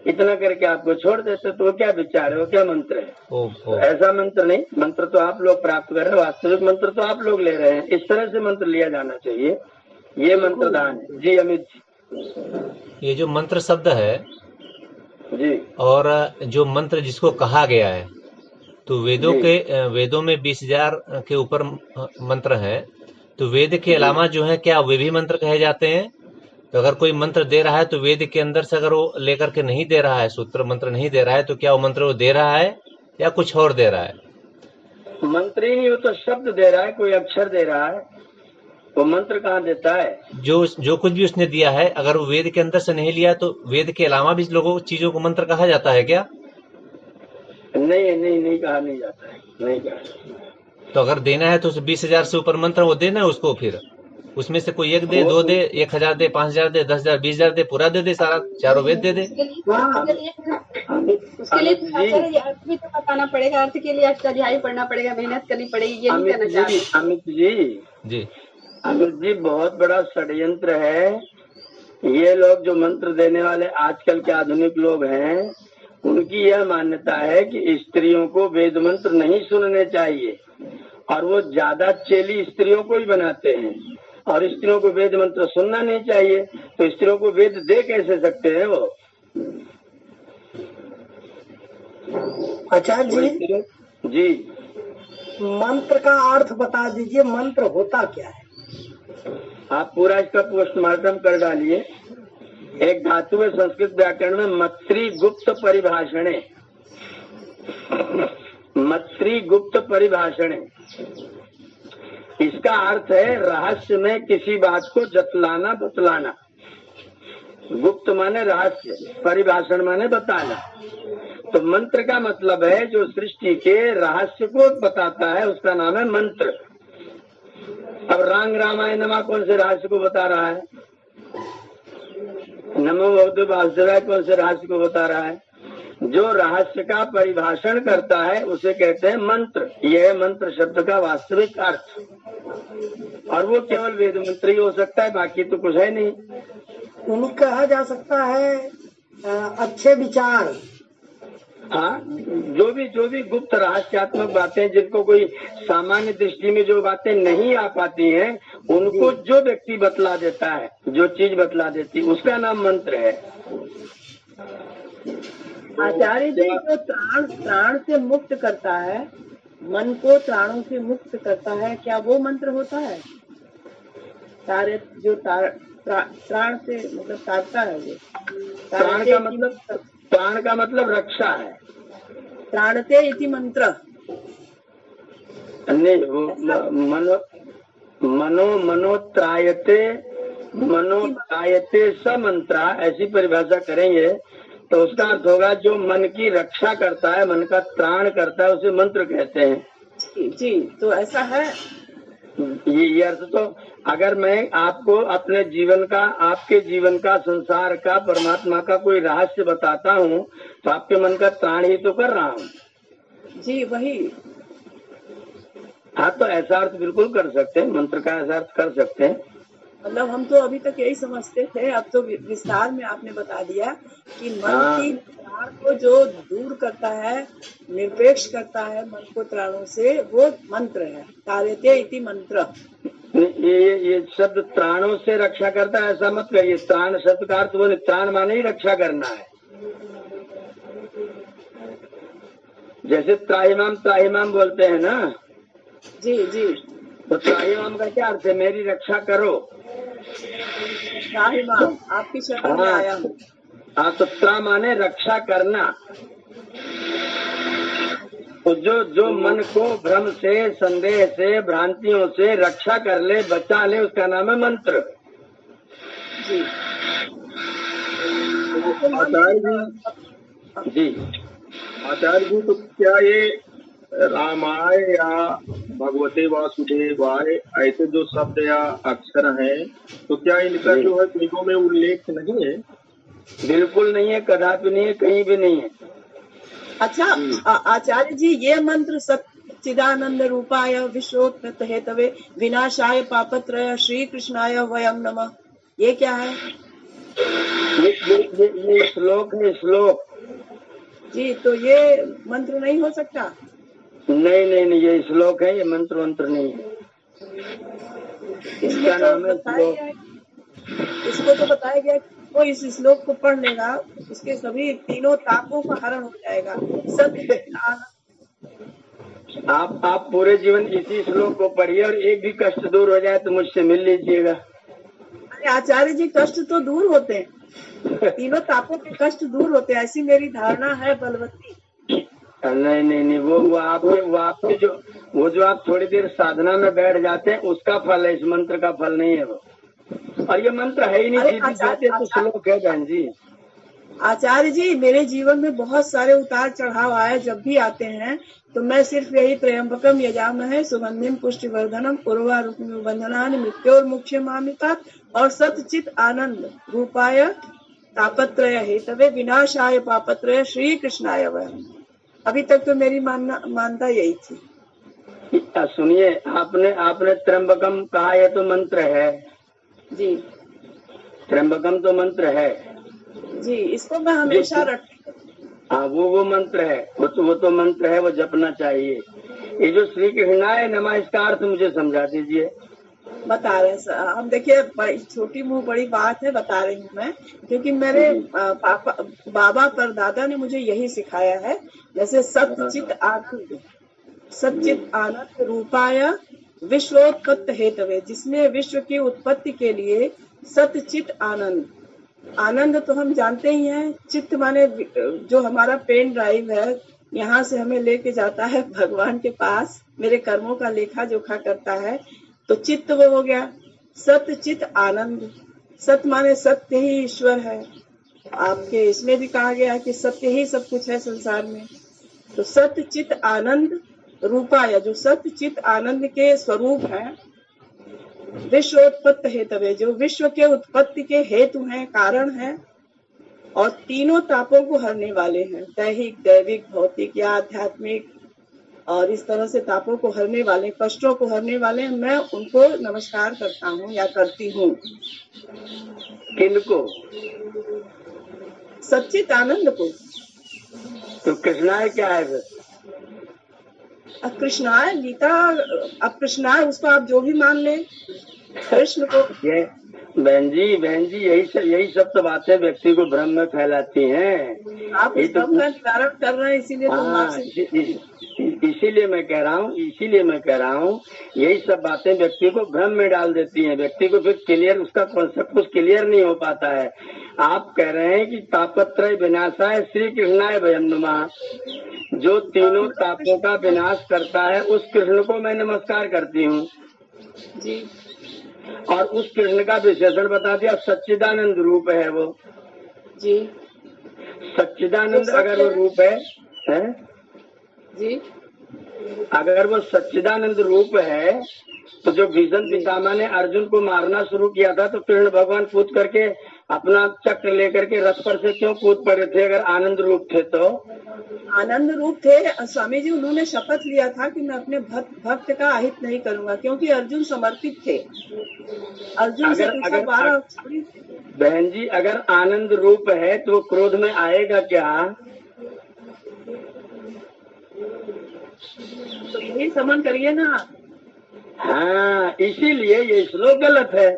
इतना करके आपको छोड़ देते, तो वो क्या विचार है, वो क्या मंत्र है? तो ऐसा मंत्र नहीं, मंत्र तो आप लोग प्राप्त कर रहे हैं, वास्तविक मंत्र तो आप लोग ले रहे हैं। इस तरह से मंत्र लिया जाना चाहिए, ये मंत्र दान है। जी अमित जी, ये जो मंत्र शब्द है जी, और जो मंत्र जिसको कहा गया है, तो वेदों में 20,000 के ऊपर मंत्र है, तो वेद के अलावा जो है क्या वे भी मंत्र कहे जाते हैं? तो अगर कोई मंत्र दे रहा है तो वेद के अंदर से अगर वो लेकर के नहीं दे रहा है, सूत्र मंत्र नहीं दे रहा है, तो क्या वो मंत्र वो दे रहा है या कुछ और दे रहा है? मंत्र ही नहीं, वो तो शब्द दे रहा है, कोई अक्षर दे रहा है, वो मंत्र कहाँ देता है? जो कुछ भी उसने दिया है, अगर वो वेद के अंदर से नहीं लिया तो वेद के अलावा भी लोगों चीजों को मंत्र कहा जाता है क्या? नहीं कहा नहीं जाता है, नहीं कहा। तो अगर देना है तो उस 20,000 से ऊपर मंत्र वो देना है उसको, फिर उसमें से कोई एक दे, दो दे, 1,000 दे, 5,000 दे, 10,000, 20,000 दे, पूरा दे दे, सारा चारों वेद दे दे। उसके लिए अर्थ भी तो बताना पड़ेगा, अर्थ के लिए अष्टाध्यायी पढ़ना पड़ेगा, मेहनत करनी पड़ेगी, ये नहीं करना चाहिए। अमित जी बहुत बड़ा षड्यंत्र है। ये लोग जो मंत्र देने वाले आजकल के आधुनिक लोग हैं, उनकी यह मान्यता है कि स्त्रियों को वेद मंत्र नहीं सुनने चाहिए, और वो ज्यादा चेली स्त्रियों को ही बनाते हैं, और स्त्रियों को वेद मंत्र सुनना नहीं चाहिए। तो स्त्रियों को वेद दे कैसे सकते हैं वो? आचार्य जी मंत्र का अर्थ बता दीजिए, मंत्र होता क्या है? आप पूरा इसका पोस्टमार्टम कर डालिए। एक धातु है संस्कृत व्याकरण में मत्रिगुप्त परिभाषणे, मत्रिगुप्त परिभाषणे। इसका अर्थ है रहस्य में किसी बात को जतलाना, बतलाना। गुप्त माने रहस्य, परिभाषण माने बताना। तो मंत्र का मतलब है जो सृष्टि के रहस्य को बताता है, उसका नाम है मंत्र। अब रांग रामायण नमा कौन से रहस्य को बता रहा है? नमो भगवते वासुदेवाय कौन से रहस्य को बता रहा है? जो रहस्य का परिभाषण करता है उसे कहते हैं मंत्र। यह है मंत्र शब्द का वास्तविक अर्थ, और वो केवल वेद मंत्र ही हो सकता है, बाकी तो कुछ है नहीं। उन्हें कहा जा सकता है अच्छे विचार। हाँ, जो भी गुप्त रहस्यात्मक बातें, जिनको कोई सामान्य दृष्टि में जो बातें नहीं आ पाती हैं, उनको जो व्यक्ति बतला देता है, जो चीज बतला देती, उसका नाम मंत्र है। आचार्य जी, जो प्राण से मुक्त करता है, मन को प्राणों से मुक्त करता है, क्या वो मंत्र होता है? प्राण से मतलब तारता है वो। प्राण का मतलब रक्षा है। प्राणते इति मंत्र नहीं, वो मनोत्रायते स मंत्रा, ऐसी परिभाषा करेंगे तो उसका अर्थ होगा जो मन की रक्षा करता है, मन का त्राण करता है, उसे मंत्र कहते हैं। जी, तो ऐसा है। ये अर्थ तो अगर मैं आपको अपने जीवन का, आपके जीवन का, संसार का, परमात्मा का कोई रहस्य बताता हूँ तो आपके मन का त्राण ही तो कर रहा हूँ। जी वही। हाँ, तो ऐसा अर्थ बिल्कुल कर सकते हैं, मंत्र का ऐसा अर्थ कर सकते हैं। मतलब हम तो अभी तक यही समझते थे, अब तो विस्तार में आपने बता दिया कि मन की प्राण को जो दूर करता है, निरपेक्ष करता है मन को त्राणों से, वो मंत्र है। तारते इति मंत्र। ये शब्द त्राणों से रक्षा करता है ऐसा मत कहिए। त्राण शब्द का अर्थ बोले, त्राण माने ही रक्षा करना है। जैसे त्राहिमाम त्राहिमाम बोलते हैं ना। जी जी। तो त्राहिमाम का क्या अर्थ है? मेरी रक्षा करो। त्राहिमाम आपकी शरण में आया हूँ। हाँ, तो त्रा माने रक्षा करना। तो जो मन को भ्रम से, संदेह से, भ्रांतियों से रक्षा कर ले, बचा ले, उसका नाम है मंत्र। जी। जी आचार्य जी, तो क्या ये रामाय या भगवते वासुदेवाय ऐसे जो शब्द या अक्षर हैं, तो क्या इनका जो है वेदों में उल्लेख नहीं है? बिल्कुल नहीं है, कदापि नहीं है, कहीं भी नहीं है। अच्छा आचार्य जी, ये मंत्र सच्चिदानंद रूपाय विश्वोत्पत्त हेतवे विनाशाय पापत्रय श्री कृष्णाय वयम नमः, ये क्या है? ये श्लोक है, श्लोक। जी, तो ये मंत्र नहीं हो सकता? नहीं, ये श्लोक है, ये मंत्र नहीं है। इसका नाम है श्लोक। इसको तो बताया गया वो इस श्लोक को पढ़ लेगा, उसके सभी तीनों तापों का हरण हो जाएगा। सत्य आप पूरे जीवन इसी श्लोक को पढ़िए और एक भी कष्ट दूर हो जाए तो मुझसे मिल लीजिएगा। अरे आचार्य जी, कष्ट तो दूर होते हैं, तीनों तापों के कष्ट दूर होते हैं, ऐसी मेरी धारणा है बलवती। नहीं, वो आपके जो आप थोड़ी देर साधना में बैठ जाते हैं उसका फल है, इस मंत्र का फल नहीं है वो। और ये मंत्र है ही नहीं, सीधी जाते तो श्लोक है बहन जी। आचार्य जी, मेरे जीवन में बहुत सारे उतार चढ़ाव आए, जब भी आते हैं तो मैं सिर्फ यही त्र्यंबकम यजामहे सुगंधिम पुष्टिवर्धनम उर्वारुकमिव बंधनानि मृत्योर्मुक्षयमामृतात् और सतचित आनंद रूपाय तापत्रय हेतवे विनाशाय पापत्रय श्री कृष्णाय वयम्। अभी तक तो मेरी मानता यही थी। सुनिए, आपने त्र्यंबकम कहा, यह तो मंत्र है जी। त्र्यंबकम तो मंत्र है जी, इसको मैं हमेशा रखती हूँ। हाँ, वो मंत्र है, वो तो मंत्र है, वो जपना चाहिए। ये जो श्री कृष्णाय नमः, इसका अर्थ मुझे समझा दीजिए। बता रहे हैं हम, देखिए छोटी मुंह बड़ी बात है, बता रही हूँ मैं, क्योंकि मेरे बाबा परदादा ने मुझे यही सिखाया है। जैसे सतचित आनंद रूपाय विश्वोत्पत्ति हेतवे, जिसने विश्व की उत्पत्ति के लिए सतचित आनंद तो हम जानते ही हैं। चित्त माने जो हमारा पेन ड्राइव है, यहाँ से हमें लेके जाता है भगवान के पास, मेरे कर्मों का लेखा जोखा करता है, तो चित्त वो हो गया। सतचित आनंद, सत माने सत्य ही ईश्वर है। आपके इसमें भी कहा गया है कि सत्य ही सब कुछ है संसार में। तो सतचित आनंद रूपाय, जो सतचित आनंद के स्वरूप है, विश्वोत्पत्ति हेतवे, जो विश्व के उत्पत्ति के हेतु हैं, कारण हैं, और तीनों तापों को हरने वाले हैं, दैहिक, दैविक, भौतिक या आध्यात्मिक, और इस तरह से तापों को हरने वाले, कष्टों को हरने वाले, मैं उनको नमस्कार करता हूँ या करती हूँ। किनको? सच्चित आनंद को। तो कृष्णाय क्या है? कृष्णाय गीता, अब कृष्णाय उसको आप जो भी मान ले, कृष्ण को। बहन जी यही सब तो बातें व्यक्ति को भ्रम में फैलाती हैं। आप इस भ्रम का निवारण कर रहे हैं, इसीलिए मैं कह रहा हूँ यही सब बातें व्यक्ति को भ्रम में डाल देती हैं। व्यक्ति को फिर क्लियर, उसका कॉन्सेप्ट कुछ क्लियर नहीं हो पाता है। आप कह रहे हैं कि तापत्रय विनाशाय श्री कृष्णाय वयम् नमः, जो तीनों तापों का विनाश करता है उस कृष्ण को मैं नमस्कार करती हूँ जी। और उस कृष्ण का विशेषण बता दिया, सच्चिदानंद रूप है वो जी। सच्चिदानंद अगर वो रूप है जी, अगर वो सच्चिदानंद रूप है तो जो भीषण पितामह ने अर्जुन को मारना शुरू किया था, तो कृष्ण भगवान कूद करके अपना चक्र लेकर के रथ पर से क्यों कूद पड़े थे? अगर आनंद रूप थे तो आनंद रूप थे स्वामी जी। उन्होंने शपथ लिया था कि मैं अपने भक्त का अहित नहीं करूंगा, क्योंकि अर्जुन समर्पित थे। अर्जुन से बहन जी, अगर आनंद रूप है तो क्रोध में आएगा क्या? तो यही समन करिए ना। हाँ, इसीलिए ये श्लोक गलत है।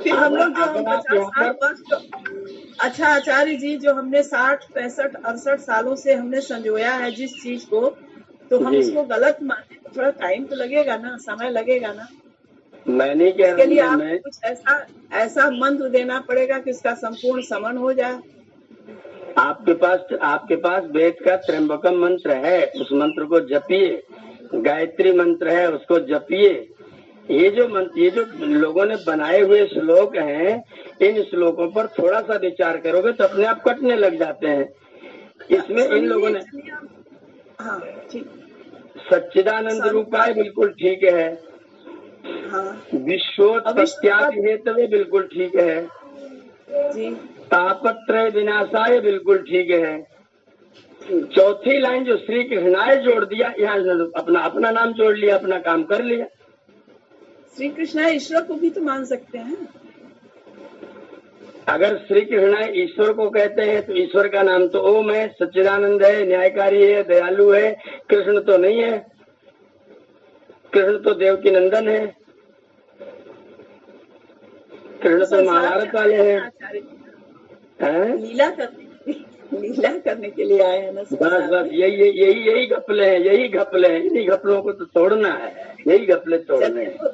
फिर हम लोग जो 50-60 वर्ष, अच्छा आचार्य जी, जो हमने 60, 65, 68 सालों से हमने संजोया है जिस चीज को, तो हम उसको गलत माने तो थोड़ा टाइम तो लगेगा ना, समय लगेगा ना। मैं नहीं कह रहा, इसके लिए आपको कुछ ऐसा मंत्र देना पड़ेगा कि इसका संपूर्ण समन हो जाए। आपके पास वेद का त्र्यंबकम मंत्र है, उस मंत्र को जपिए। गायत्री मंत्र है, उसको जपिए। ये जो लोगों ने बनाए हुए श्लोक हैं, इन श्लोकों पर थोड़ा सा विचार करोगे तो अपने आप कटने लग जाते हैं। इसमें इन लोगों ने सच्चिदानंद रूपाय बिल्कुल ठीक है, विश्वोत्पत्त्यादि हेतवे बिल्कुल ठीक है, तापत्रय विनाशाय बिल्कुल ठीक है। चौथी लाइन जो श्री कृष्णाय जोड़ दिया, यहाँ अपना नाम जोड़ लिया, अपना काम कर लिया। श्री कृष्ण ईश्वर को भी तो मान सकते हैं। अगर श्री कृष्ण ईश्वर को कहते हैं तो ईश्वर का नाम तो ओम है, सच्चिदानंद है, न्यायकारी है, दयालु है। कृष्ण तो नहीं है, कृष्ण तो देवकी नंदन है, कृष्ण तो महाभारत वाले हैं। लीला करने के लिए आए हैं ना बस संसार बस में। यही घपले हैं, यही घपले हैं। इन्हीं घपलों को तो तोड़ना है, यही घपले तोड़ने चलिए, हैं। तो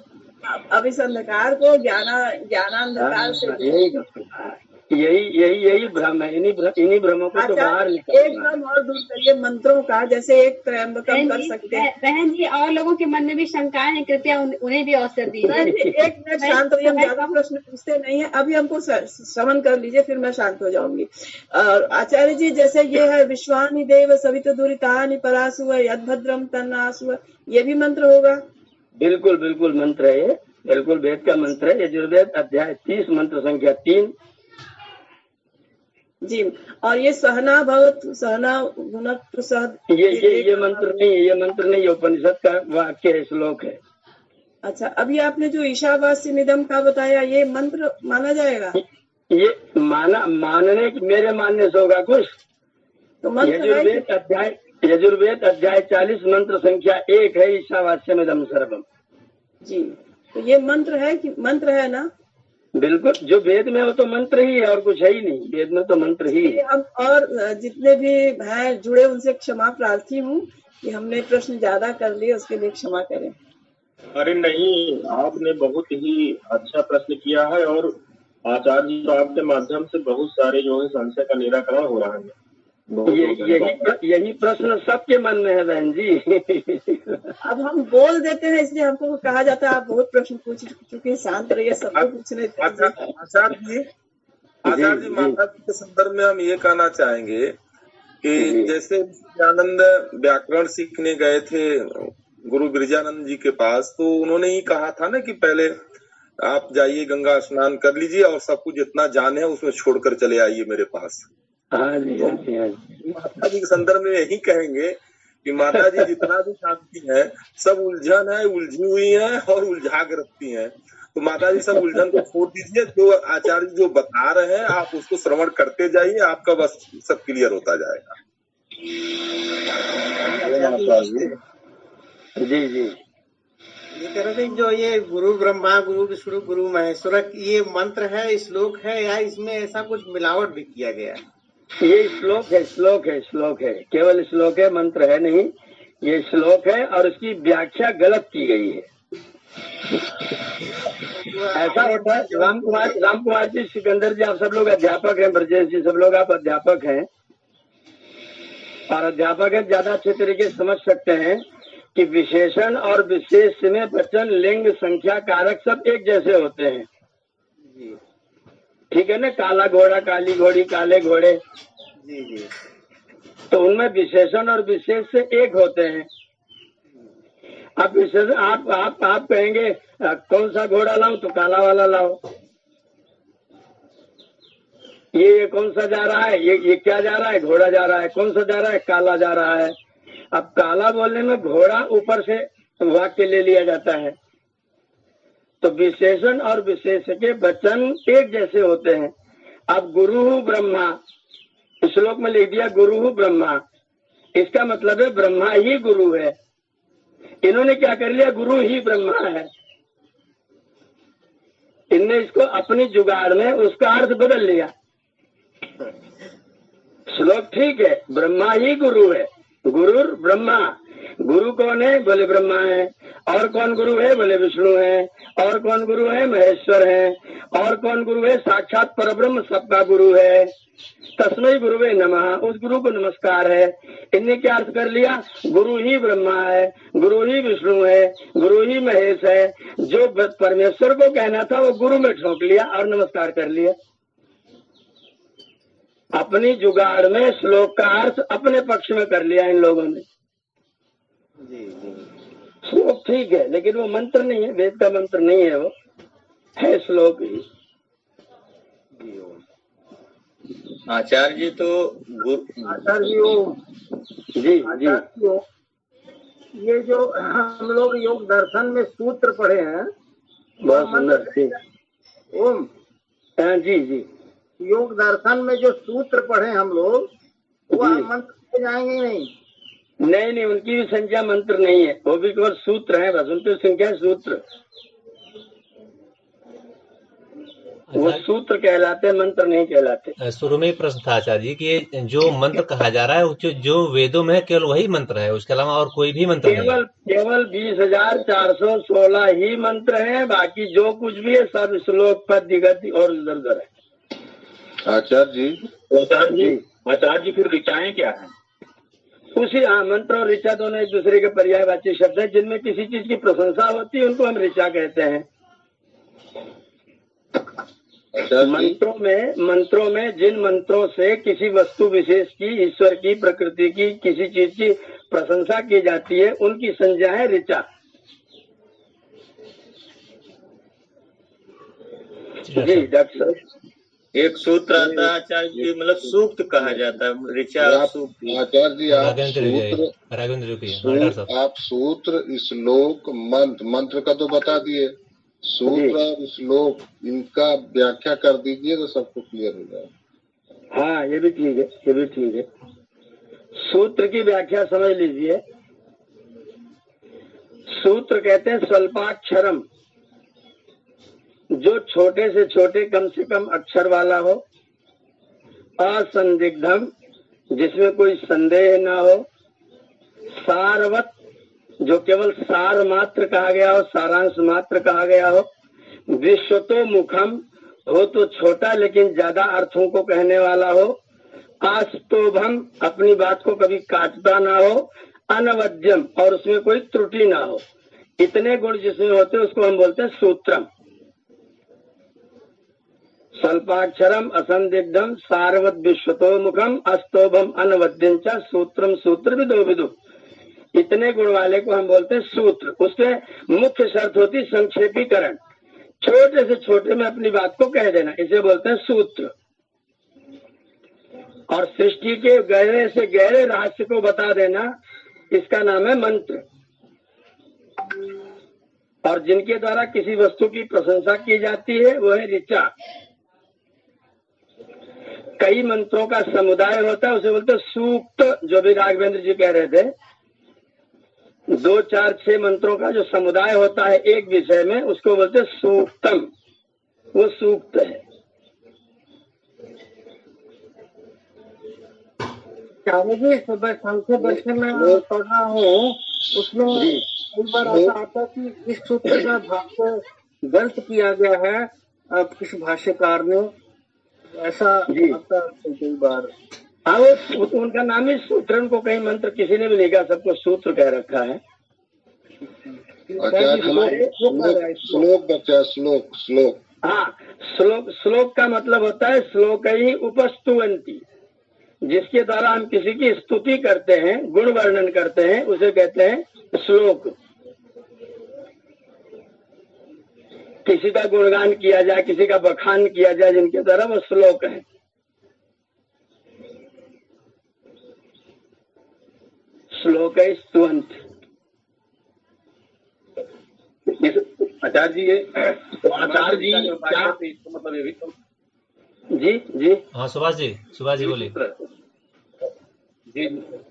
अब इस अंधकार को ज्ञानांधकार से यही घपला, यही भ्रम है। इन्हीं भ्रमों को तो बाहर आचार्य एक निकालना है। भ्रम और दूर करिए मंत्रों का, जैसे एक त्रयंबकम कर सकते हैं। बहन जी, और लोगों के मन में भी शंकाएं हैं, कृपया उन्हें भी अवसर बहन दीजिए। जी, एक मिनट शांत रहिए, हम ज्यादा प्रश्न पूछते नहीं है। अभी हमको श्रवण कर लीजिए, फिर मैं शांत हो जाऊंगी। आचार्य जी, जैसे ये है विश्वानि देव सवित दुरितानि परासु यद्भद्रम तन्नासु, ये भी मंत्र होगा? बिल्कुल बिल्कुल मंत्र है ये, बिल्कुल वेद का मंत्र है। यजुर्वेद अध्याय 30 मंत्र संख्या 3 जी। और ये सहना भवत सहना भुनक्तु सह, ये मंत्र नहीं है, ये मंत्र नहीं है, उपनिषद का वाक्य है, श्लोक है। अच्छा, अभी आपने जो ईशावास्य निदम का बताया, ये मंत्र माना जाएगा? ये मानने मेरे मानने से होगा कुछ? तो मंत्र यजुर्वेद अध्याय 40 मंत्र संख्या 1 है, ईशावास्यमिदं सर्वम। जी, तो ये मंत्र है कि मंत्र है ना? बिल्कुल, जो वेद में हो तो मंत्र ही है, और कुछ है ही नहीं। वेद में तो मंत्र ही है। हम और जितने भी हैं जुड़े, उनसे क्षमा प्रार्थी हूँ कि हमने प्रश्न ज्यादा कर लिए, उसके लिए क्षमा करें। अरे नहीं, आपने बहुत ही अच्छा प्रश्न किया है, और आचार्य जी तो आपके माध्यम से बहुत सारे जो है संशय का निराकरण हो रहा है। यही प्रश्न सबके मन में है बहन जी। अब हम बोल देते हैं, इसलिए हमको कहा जाता है आप बहुत प्रश्न पूछ चुके हैं, शांत रहिए, सबको पूछने दीजिए। आचार्य जी माता जी के संदर्भ में हम ये कहना चाहेंगे कि जैसे विजयानंद व्याकरण सीखने गए थे गुरु बिरजानंद जी के पास, तो उन्होंने ही कहा था ना कि पहले आप जाइए, गंगा स्नान कर लीजिए, और सब कुछ जितना जाने है उसमें छोड़कर चले आइए मेरे पास। हाँ जी, हाँ जी, हाँ जी। माता जी के संदर्भ में यही कहेंगे कि माता जी जितना भी जानती है, सब उलझन है, उलझी हुई है और उलझा के रखती है। तो माता जी सब उलझन को छोड़ दीजिए, जो आचार्य जो बता रहे हैं आप उसको श्रवण करते जाइए, आपका बस सब क्लियर होता जाएगा। जी जी, ये कह रहे थे जो ये गुरु ब्रह्मा गुरु विष्णु गुरु महेश्वर, ये मंत्र है, श्लोक है, या इसमें ऐसा कुछ मिलावट भी किया गया है? ये श्लोक है, केवल श्लोक है, मंत्र है नहीं। ये श्लोक है और इसकी व्याख्या गलत की गई है। ऐसा होता है। राम कुमार जी, सिकंदर जी, आप सब लोग अध्यापक हैं, ब्रजेश जी सब लोग आप अध्यापक हैं, और अध्यापक है, ज्यादा अच्छे तरीके से समझ सकते हैं कि विशेषण और विशेष में वचन, लिंग, संख्या, कारक सब एक जैसे होते हैं। ठीक है ना? काला घोड़ा, काली घोड़ी, काले घोड़े, जी। तो उनमें विशेषण और विशेष से एक होते हैं। अब विशेषण आप कहेंगे कौन सा घोड़ा लाऊं, तो काला वाला लाओ। ये कौन सा जा रहा है, ये क्या जा रहा है, घोड़ा जा रहा है। कौन सा जा रहा है, काला जा रहा है। अब काला बोलने में घोड़ा ऊपर से वाक्य ले लिया जाता है। तो विशेषण और विशेष के वचन एक जैसे होते हैं। अब गुरु ब्रह्मा, श्लोक में लिख दिया गुरु ब्रह्मा, इसका मतलब है ब्रह्मा ही गुरु है। इन्होंने क्या कर लिया, गुरु ही ब्रह्मा है। इनने इसको अपनी जुगाड़ में उसका अर्थ बदल लिया। श्लोक ठीक है, ब्रह्मा ही गुरु है, गुरु ब्रह्मा। गुरु कौन है, बोले ब्रह्मा है। और कौन गुरु है, बोले विष्णु है। और कौन गुरु है, महेश्वर है। और कौन गुरु है, साक्षात परब्रह्म सबका गुरु है। तस्मै गुरुवे नमः, उस गुरु को नमस्कार है। इनने क्या अर्थ कर लिया, गुरु ही ब्रह्मा है, गुरु ही विष्णु है, गुरु ही महेश है। जो परमेश्वर को कहना था वो गुरु में ठोक लिया और नमस्कार कर लिया। अपनी जुगाड़ में श्लोक का अर्थ अपने पक्ष में कर लिया इन लोगों ने। श्लोक ठीक है, लेकिन वो मंत्र नहीं है, वेद का मंत्र नहीं है, वो है श्लोक ही। आचार्य जी तो जी, ये जो हम लोग योग दर्शन में सूत्र पढ़े हैं, बहुत सुंदर। ओम, जी, योग दर्शन में जो सूत्र पढ़े हम लोग, वो मंत्र में जाएंगे नहीं? नहीं, उनकी भी संख्या मंत्र नहीं है, वो भी केवल सूत्र है, बस उनकी संख्या सूत्र। वो सूत्र कहलाते हैं, मंत्र नहीं कहलाते। शुरू में ही प्रश्न था आचार्य जी कि ये जो मंत्र कहा जा रहा है जो वेदों में है केवल वही मंत्र है, उसके अलावा और कोई भी मंत्र नहीं है। केवल 20,416 ही मंत्र हैं, बाकी जो कुछ भी है सब श्लोक पद्य गद्य और इधर उधर है। आचार्य जी फिर ऋचाएं क्या है? उसी मंत्र और ऋचा दोनों एक दूसरे के पर्यायवाची शब्द है। जिनमें किसी चीज की प्रशंसा होती है उनको हम ऋचा कहते हैं। मंत्रों में जिन मंत्रों से किसी वस्तु विशेष की, ईश्वर की, प्रकृति की, किसी चीज की प्रशंसा की जाती है उनकी संज्ञा है ऋचा। जी डॉक्टर, एक सूत्र आता है आचार्य जी, मतलब सूक्त कहा जाता है ऋचा सूक्त। आचार्य जी आप सूत्र, श्लोक, मंत्र का तो बता दिए, सूत्र और श्लोक इनका व्याख्या कर दीजिए तो सबको क्लियर हो जाए। हाँ ये भी ठीक है, ये भी ठीक है। सूत्र की व्याख्या समझ लीजिए। सूत्र कहते हैं स्वल्पाक्षरम, जो छोटे से छोटे कम से कम अक्षर वाला हो, असंदिग्धम, जिसमें कोई संदेह ना हो, सारवत, जो केवल सार मात्र कहा गया हो, सारांश मात्र कहा गया हो, विश्वतो मुखम, हो तो छोटा लेकिन ज्यादा अर्थों को कहने वाला हो, आस्तोभम, अपनी बात को कभी काटता ना हो, अनवद्यम, और उसमें कोई त्रुटि ना हो। इतने गुण जिसमें होते हैं उसको हम बोलते हैं सूत्रम। स्वल्पाक्षरम, असंदिग्धम, सारवत, विश्वतो मुखम, अस्तोभम, अनवद्यम च सूत्रम सूत्र विदो विदु। इतने गुण वाले को हम बोलते हैं सूत्र। उसके मुख्य शर्त होती संक्षेपीकरण, छोटे से छोटे में अपनी बात को कह देना, इसे बोलते हैं सूत्र। और सृष्टि के गहरे से गहरे रहस्य को बता देना, इसका नाम है मंत्र। और जिनके द्वारा किसी वस्तु की प्रशंसा की जाती है वो है ऋचा। कई मंत्रों का समुदाय होता है, उसे बोलते हैं सूक्त। जो भी राघवेंद्र जी कह रहे थे, 2, 4, 6 मंत्रों का जो समुदाय होता है एक विषय में, उसको बोलते हैं सूक्तम। वो सूक्त है। जी सुबह संख्य दर्शन में पढ़ रहा हूँ, उसमें एक बार ऐसा आता कि इस सूत्र का भाष्य गलत किया गया है किसी भाष्यकार ने, ऐसा आता है कई बार। हाँ, वो उनका नाम ही सूत्र, उनको कहीं मंत्र किसी ने भी लिखा, सबको सूत्र कह रखा है। श्लोक बच्चा, श्लोक। हाँ, श्लोक का मतलब होता है श्लोक ही उपस्तुवंती, जिसके द्वारा हम किसी की स्तुति करते हैं, गुण वर्णन करते हैं, उसे कहते हैं श्लोक। किसी का गुणगान किया जाए, किसी का बखान किया जाए, जिनके द्वारा वो श्लोक है। श्लोक है स्तुवंत। आचार्य जी आचार्य जी क्या मतलब ये भी तो जी हाँ सुभाष जी बोलिए जी।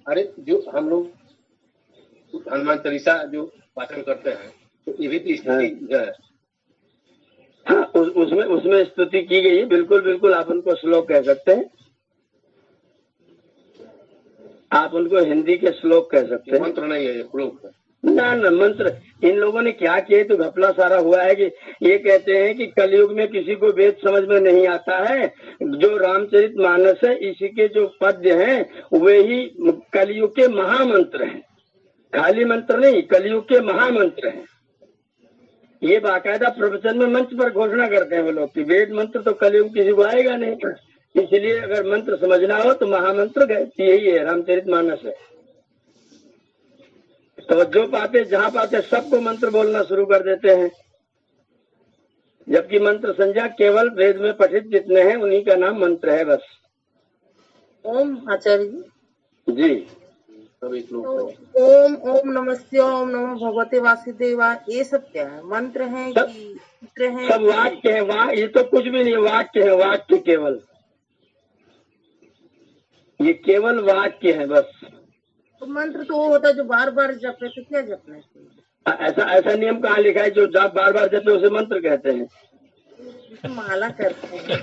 अरे जो हम लोग हनुमान चालीसा जो पाठन करते हैं तो ये भी स्तुति है। हाँ, उसमें स्तुति की गई है। बिल्कुल आप उनको श्लोक कह सकते हैं। आप उनको हिंदी के श्लोक कह सकते हैं। मंत्र नहीं है ये, श्लोक है। ना मंत्र। इन लोगों ने क्या किया तो घपला सारा हुआ है कि ये कहते हैं कि कलयुग में किसी को वेद समझ में नहीं आता है, जो रामचरितमानस है इसी के जो पद्य हैं वे ही कलयुग के महामंत्र हैं। खाली मंत्र नहीं, कलयुग के महामंत्र हैं। ये बाकायदा प्रवचन में मंच पर घोषणा करते हैं वो लोग कि वेद मंत्र तो कलयुग किसी को आएगा नहीं, इसलिए अगर मंत्र समझना हो तो महामंत्र यही है, रामचरितमानस है। तो जो पाते जहाँ पाते सबको मंत्र बोलना शुरू कर देते हैं, जबकि मंत्र संज्ञा केवल वेद में पठित जितने हैं उन्हीं का नाम मंत्र है बस। ओम आचार्य जी ओम नमस्ते, ओम नमो भगवते वासुदेवा, ये सब क्या है? मंत्र है कि सूत्र है? सब वाक्य है। ये तो कुछ भी नहीं, वाक्य है। वाक्य केवल, ये केवल वाक्य है बस। तो मंत्र तो वो होता है जो बार बार जपे, तो क्या जपना चाहिए? ऐसा नियम कहाँ लिखा है? जो जाप बार बार जपे उसे मंत्र कहते हैं। माला करते हैं।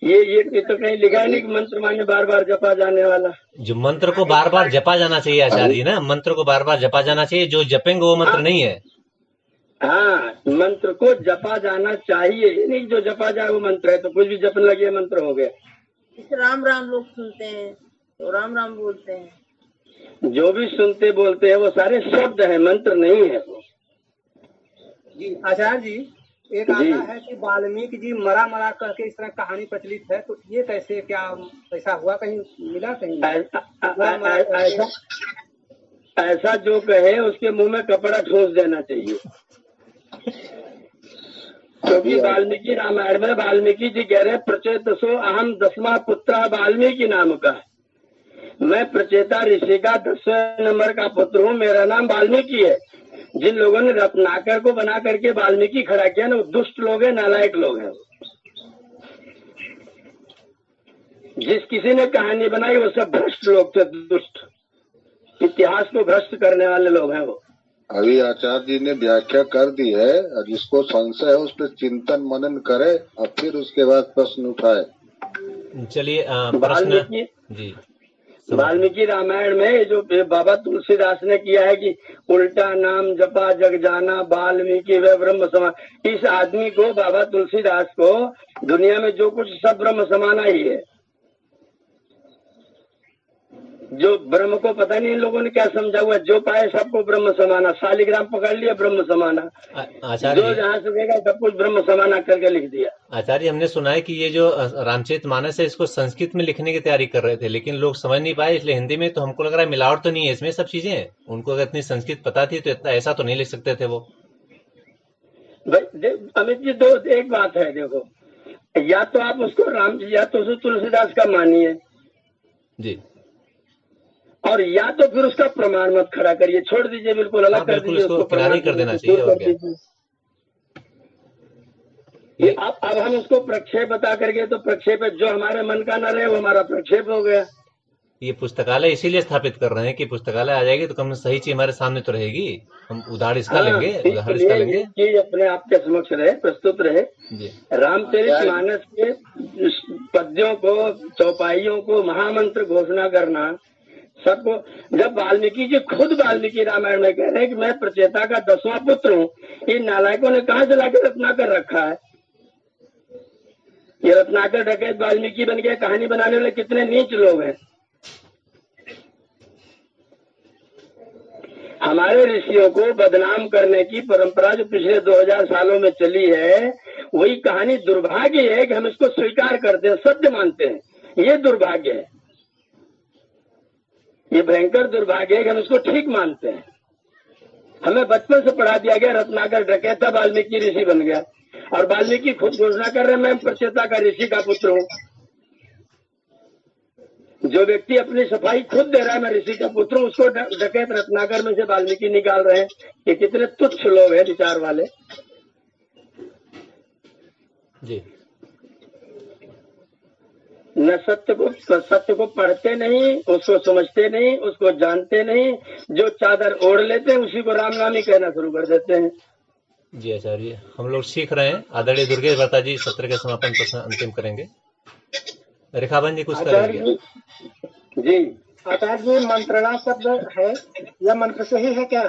ये तो कहीं लिखा नहीं कि मंत्र माने बार बार जपा जाने वाला। जो मंत्र को बार बार जपा जाना चाहिए आचार्य जी ना, मंत्र को बार बार जपा जाना चाहिए, जो जपेंगे वो मंत्र नहीं है। हाँ, मंत्र को जपा जाना चाहिए, ये नहीं जो जपा जाए वो मंत्र है। तो कुछ भी जपने लगे मंत्र हो गया। इसे राम राम लोग सुनते हैं तो राम राम बोलते हैं। जो भी सुनते बोलते हैं वो सारे शब्द है, मंत्र नहीं है वो। जी आचार्य जी, एक आता है कि वाल्मीकि जी मरा मरा करके इस तरह कहानी प्रचलित है, तो ये कैसे, क्या ऐसा हुआ, कहीं मिला कहीं? ऐसा जो कहे उसके मुंह में कपड़ा ठोस देना चाहिए। क्योंकि वाल्मीकि रामायण में वाल्मीकि जी कह रहे प्रचेतसो अहम 10वां पुत्र वाल्मीकि नाम का, मैं प्रचेता ऋषि का 10वें नंबर का पुत्र हूँ, मेरा नाम वाल्मीकि है। जिन लोगों ने रत्नाकर को बना करके वाल्मीकि खड़ा किया ना, वो दुष्ट लोग हैं, नालायक लोग हैं। जिस किसी ने कहानी बनाई वो सब भ्रष्ट लोग थे, दुष्ट, इतिहास को भ्रष्ट करने वाले लोग हैं वो। अभी आचार्य जी ने व्याख्या कर दी है, और जिसको संशय है उस पर चिंतन मनन करे और फिर उसके बाद प्रश्न उठाए। चलिए प्रश्न जी। वाल्मीकि रामायण में जो बाबा तुलसीदास ने किया है कि उल्टा नाम जपा जग जाना वाल्मीकि वे ब्रह्म समान, इस आदमी को, बाबा तुलसीदास को, दुनिया में जो कुछ सब ब्रह्म समाना ही है। जो ब्रह्म को पता नहीं इन लोगों ने क्या समझा हुआ, जो पाए सबको ब्रह्म समाना, शालिग्राम पकड़ लिया ब्रह्म समाना, जो जहाँ से देगा सब कुछ ब्रह्म समाना करके लिख दिया। आचार्य, हमने सुना है कि ये जो रामचरितमानस है इसको संस्कृत में लिखने की तैयारी कर रहे थे, लेकिन लोग समझ नहीं पाए, इसलिए हिंदी में। तो हमको लग रहा है मिलावट तो नहीं है इसमें, सब चीजें हैं। उनको अगर इतनी संस्कृत पता थी तो इतना ऐसा तो नहीं लिख सकते थे वो। अमित जी, दो एक बात है, देखो, या तो आप उसको या तो उसको तुलसीदास का मानिए जी, और या तो फिर उसका प्रमाण मत खड़ा करिए, छोड़ दीजिए, बिल्कुल अलग कर दीजिए, उसको किनारे कर देना चाहिए। और क्या ये अब हम उसको प्रक्षेप बता करके, तो प्रक्षेप जो हमारे मन का न रहे वो हमारा प्रक्षेप हो गया। ये पुस्तकालय इसीलिए स्थापित कर रहे हैं कि पुस्तकालय आ जाएगी तो कम सही चीज हमारे सामने तो रहेगी, हम उदाहरण इसका लेंगे, उदाहरण इसका लेंगे, चीज अपने आप के समक्ष रहे, प्रस्तुत रहे। रामचरितमानस के पद्यों को, चौपाइयों को महामंत्र घोषणा करना सबको। जब वाल्मीकि जी खुद वाल्मीकि रामायण में कह रहे हैं कि मैं प्रचेता का 10वां पुत्र हूँ, इन नालायकों ने कहाँ से लाके रत्नाकर रखा है? ये रत्नाकर डकैत वाल्मीकि बन गए, कहानी बनाने वाले कितने नीच लोग हैं। हमारे ऋषियों को बदनाम करने की परंपरा जो पिछले 2000 सालों में चली है, वही कहानी दुर्भाग्य है कि हम इसको स्वीकार करते हैं, सत्य मानते हैं। ये दुर्भाग्य है, ये भयंकर दुर्भाग्य है कि हम इसको ठीक मानते हैं। हमें बचपन से पढ़ा दिया गया रत्नाकर डकैत था, वाल्मीकि ऋषि बन गया, और वाल्मीकि खुद घोषणा कर रहे हैं मैं प्रचेता का ऋषि का पुत्र हूँ। जो व्यक्ति अपनी सफाई खुद दे रहा है मैं ऋषि का पुत्र हूँ, उसको डकैत रत्नाकर में से वाल्मीकि निकाल रहे हैं। ये कितने तुच्छ लोग हैं, विचार वाले जी। न सत्य को पढ़ते नहीं, उसको समझते नहीं, उसको जानते नहीं, जो चादर ओढ़ लेते हैं उसी को राम नाम ही कहना शुरू कर देते हैं। जी आचार्य, हम लोग सीख रहे हैं। आदरणीय दुर्गेश भट्टा जी सत्र के समापन प्रश्न अंतिम करेंगे। रेखाबन जी कुछ करेंगे? जी आचार्य जी, मंत्रणा शब्द है, यह मंत्र से ही है क्या?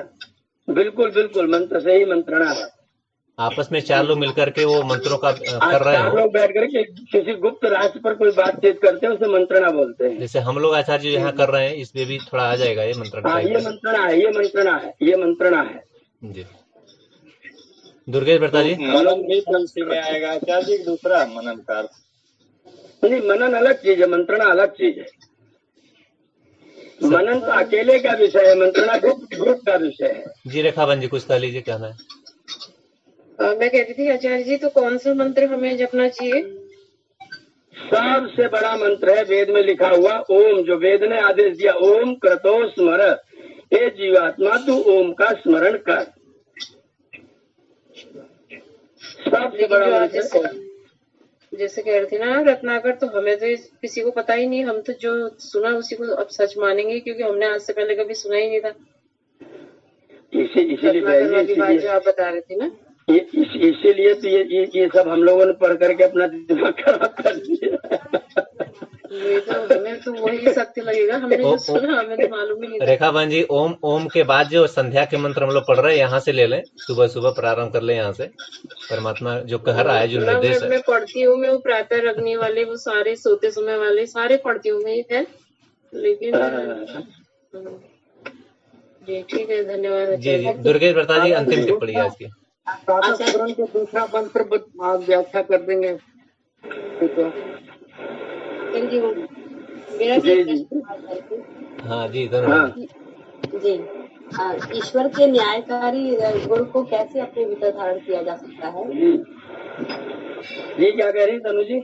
बिल्कुल बिल्कुल, मंत्र से ही मंत्रणा है। आपस में 4 लोग मिलकर के वो मंत्रों का कर रहे हैं। 4 लोग बैठ करके किसी गुप्त रास्ते पर कोई बातचीत करते हैं, उसे मंत्रणा बोलते हैं। जैसे हम लोग आचार्य जी यहाँ कर रहे हैं, इसमें भी थोड़ा आ जाएगा ये मंत्रणा। हाँ, ये मंत्रणा है, ये मंत्रणा है, ये मंत्रणा है जी। दुर्गेश भट्टा जी, मनन भी तुलसी में आएगा आचार्य जी, दूसरा मनन का? नहीं, मनन अलग चीज है, मंत्रणा अलग चीज है। मनन तो अकेले का विषय है, मंत्रणा ग्रुप का विषय है। जी रेखाबन जी कुछ कह लीजिए, कहना है? मैं कहती थी आचार्य जी, तो कौन सा मंत्र हमें जपना चाहिए? सबसे बड़ा मंत्र है वेद में लिखा हुआ ओम, जो वेद ने आदेश दिया, ओम क्रतो स्मर, हे जीवात्मा तू ओम का स्मरण कर। सबसे बड़ा मंत्र। जैसे कह रहे थे ना रत्नाकर, तो हमें तो किसी को पता ही नहीं, हम तो जो सुना उसी को अब सच मानेंगे, क्योंकि हमने आज से पहले कभी सुना ही नहीं था। इसीलिए जो आप बता रहे थे ना। इसीलिए तो ये सब हम लोगों ने पढ़ करके अपना दिमाग खराब कर दिया। ये तो हमें तो वही सत्य लगेगा, हमने जो सुना हमें तो मालूम ही नहीं था। रेखा बहन जी, ओम ओम के बाद जो संध्या के मंत्र हम लोग पढ़ रहे हैं यहाँ से ले लें, सुबह सुबह प्रारंभ कर लें यहाँ से। परमात्मा जो कह रहा है, जो निर्देश है, मैं पढ़ती हूँ, मैं वो प्रातः रगनी वाले, वो सारे सोते समय वाले सारे पढ़ती हूँ मैं है, लेकिन जी ठीक है, धन्यवाद। जी जी। दुर्गेश भट्टा जी अंतिम टिप्पणी आज की। प्रातःस्मरण के दूसरा मंत्र आप व्याख्या कर देंगे तो मेरा जी। हाँ जी, धन्यवाद जी। ईश्वर के न्यायकारी गुण को कैसे अपने भीतर धारण किया जा सकता है? जी क्या कह रही तनु जी?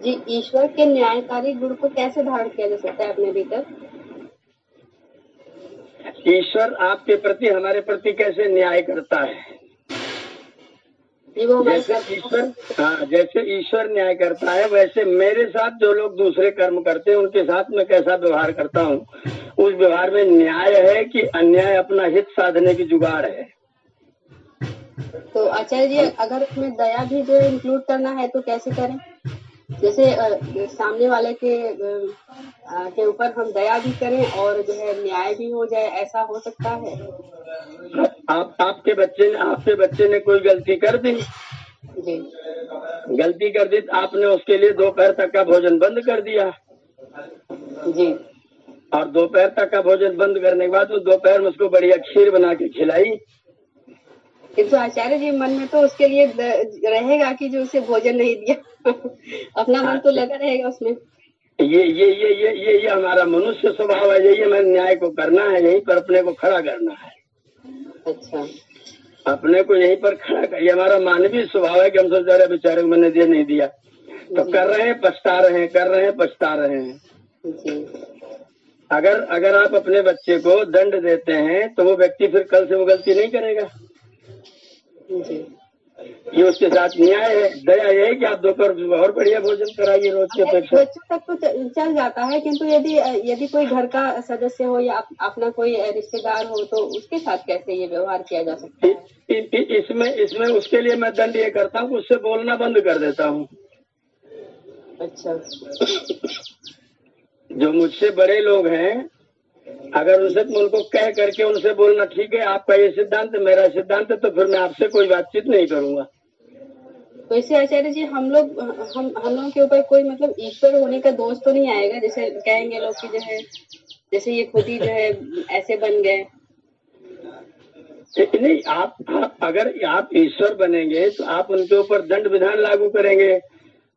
जी, ईश्वर के न्यायकारी गुण को कैसे धारण किया जा सकता है अपने भीतर? ईश्वर आपके प्रति, हमारे प्रति कैसे न्याय करता है? जैसे ईश्वर न्याय करता है, वैसे मेरे साथ जो लोग दूसरे कर्म करते हैं उनके साथ मैं कैसा व्यवहार करता हूँ, उस व्यवहार में न्याय है कि अन्याय अपना हित साधने की जुगाड़ है। तो आचार्य जी, अगर उसमें दया भी जो इंक्लूड करना है तो कैसे करें? जैसे सामने वाले के ऊपर हम दया भी करें और जो है न्याय भी हो जाए, ऐसा हो सकता है? आपके बच्चे ने कोई गलती कर दी जी, गलती कर दी, आपने उसके लिए दोपहर तक का भोजन बंद कर दिया जी, और दोपहर तक का भोजन बंद करने के बाद वो दोपहर में उसको बढ़िया खीर बना के खिलाई। किंतु आचार्य जी, मन में तो उसके लिए रहेगा कि जो उसे भोजन नहीं दिया अपना मन तो लगा रहेगा उसमें। ये हमारा मनुष्य स्वभाव है, यही हमें न्याय को करना है, यहीं पर अपने को खड़ा करना है। अच्छा, अपने को यहीं पर खड़ा कर, ये हमारा मानवीय स्वभाव है कि हम सोच रहे बेचारे को मैंने नहीं दिया, तो कर रहे हैं, पछता रहे हैं, कर रहे हैं, पछता रहे हैं। अगर आप अपने बच्चे को दंड देते हैं तो वो व्यक्ति फिर कल से वो गलती नहीं करेगा। ये उसके साथ न्याय है। दया ये है कि आप दोपहर और बढ़िया भोजन कराइए रोज के अपेक्षा। बच्चों तक तो चल जाता है, किंतु यदि कोई घर का सदस्य हो या अपना कोई रिश्तेदार हो तो उसके साथ कैसे ये व्यवहार किया जा सकता है? इसमें उसके लिए मैं दंड ये करता हूँ, उससे बोलना बंद कर देता हूँ। अच्छा, जो मुझसे बड़े लोग हैं, अगर उनसे उनको कह करके उनसे बोलना, ठीक है आपका ये सिद्धांत मेरा सिद्धांत है, तो फिर मैं आपसे कोई बातचीत नहीं करूंगा। तो इससे आचार्य जी हम लोगों के ऊपर कोई मतलब ईश्वर होने का दोष तो नहीं आएगा? जैसे कहेंगे लोग कि जो है जैसे ये खुद ही जो है ऐसे बन गए। नहीं, आप अगर आप ईश्वर बनेंगे तो आप उनके ऊपर दंड विधान लागू करेंगे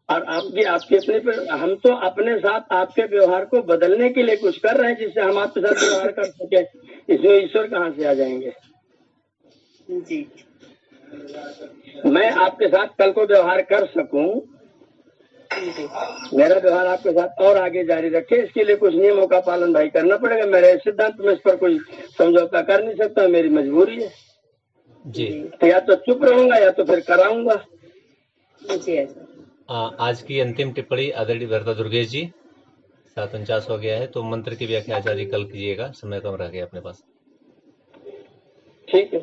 और आपके अपने पर, हम तो अपने साथ आपके व्यवहार को बदलने के लिए कुछ कर रहे हैं जिससे हम आपके साथ व्यवहार कर सके। इसमें ईश्वर कहाँ से आ जाएंगे? जी, मैं आपके साथ कल को व्यवहार कर सकूं, मेरा व्यवहार आपके साथ और आगे जारी रखे, इसके लिए कुछ नियमों का पालन भाई करना पड़ेगा। मेरे सिद्धांत में इस पर कोई समझौता कर नहीं सकता, मेरी मजबूरी है जी। तो या तो चुप रहूंगा या तो फिर कराऊंगा। जी, आज की अंतिम टिप्पणी आदरणीय भरता दुर्गेश जी। 7:49 हो गया है, तो मंत्र की व्याख्या आचार्य कल कीजिएगा, समय कम रह गया अपने पास। ठीक है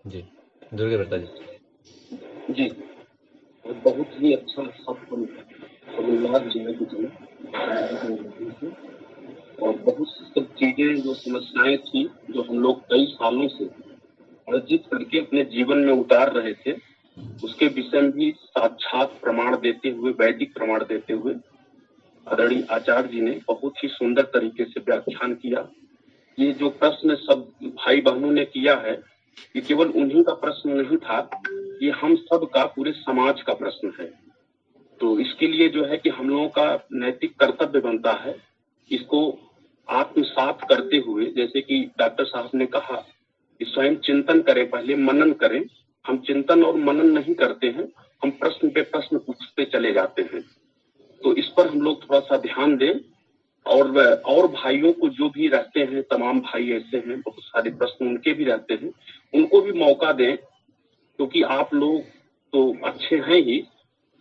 जी। दुर्गे भरता जी। जी, बहुत ही अच्छा और बहुत सब चीजें जो समस्याएं थी जो हम लोग कई सालों से अर्जित करके अपने जीवन में उतार रहे थे, उसके विषय में भी साक्षात प्रमाण देते हुए, वैदिक प्रमाण देते हुए आदरणीय आचार्य जी ने बहुत ही सुंदर तरीके से व्याख्यान किया। ये जो प्रश्न सब भाई बहनों ने किया है, ये केवल उन्हीं का प्रश्न नहीं था, ये हम सब का, पूरे समाज का प्रश्न है। तो इसके लिए जो है कि हम लोगों का नैतिक कर्तव्य बनता है, इसको आत्मसात करते हुए, जैसे कि डॉक्टर साहब ने कहा कि स्वयं चिंतन करें, पहले मनन करें। हम चिंतन और मनन नहीं करते हैं, हम प्रश्न पे प्रश्न पूछते चले जाते हैं। तो इस पर हम लोग थोड़ा सा ध्यान दें और भाइयों को जो भी रहते हैं, तमाम भाई ऐसे हैं, बहुत सारे प्रश्न उनके भी रहते हैं, उनको भी मौका दें, क्योंकि आप लोग तो अच्छे हैं ही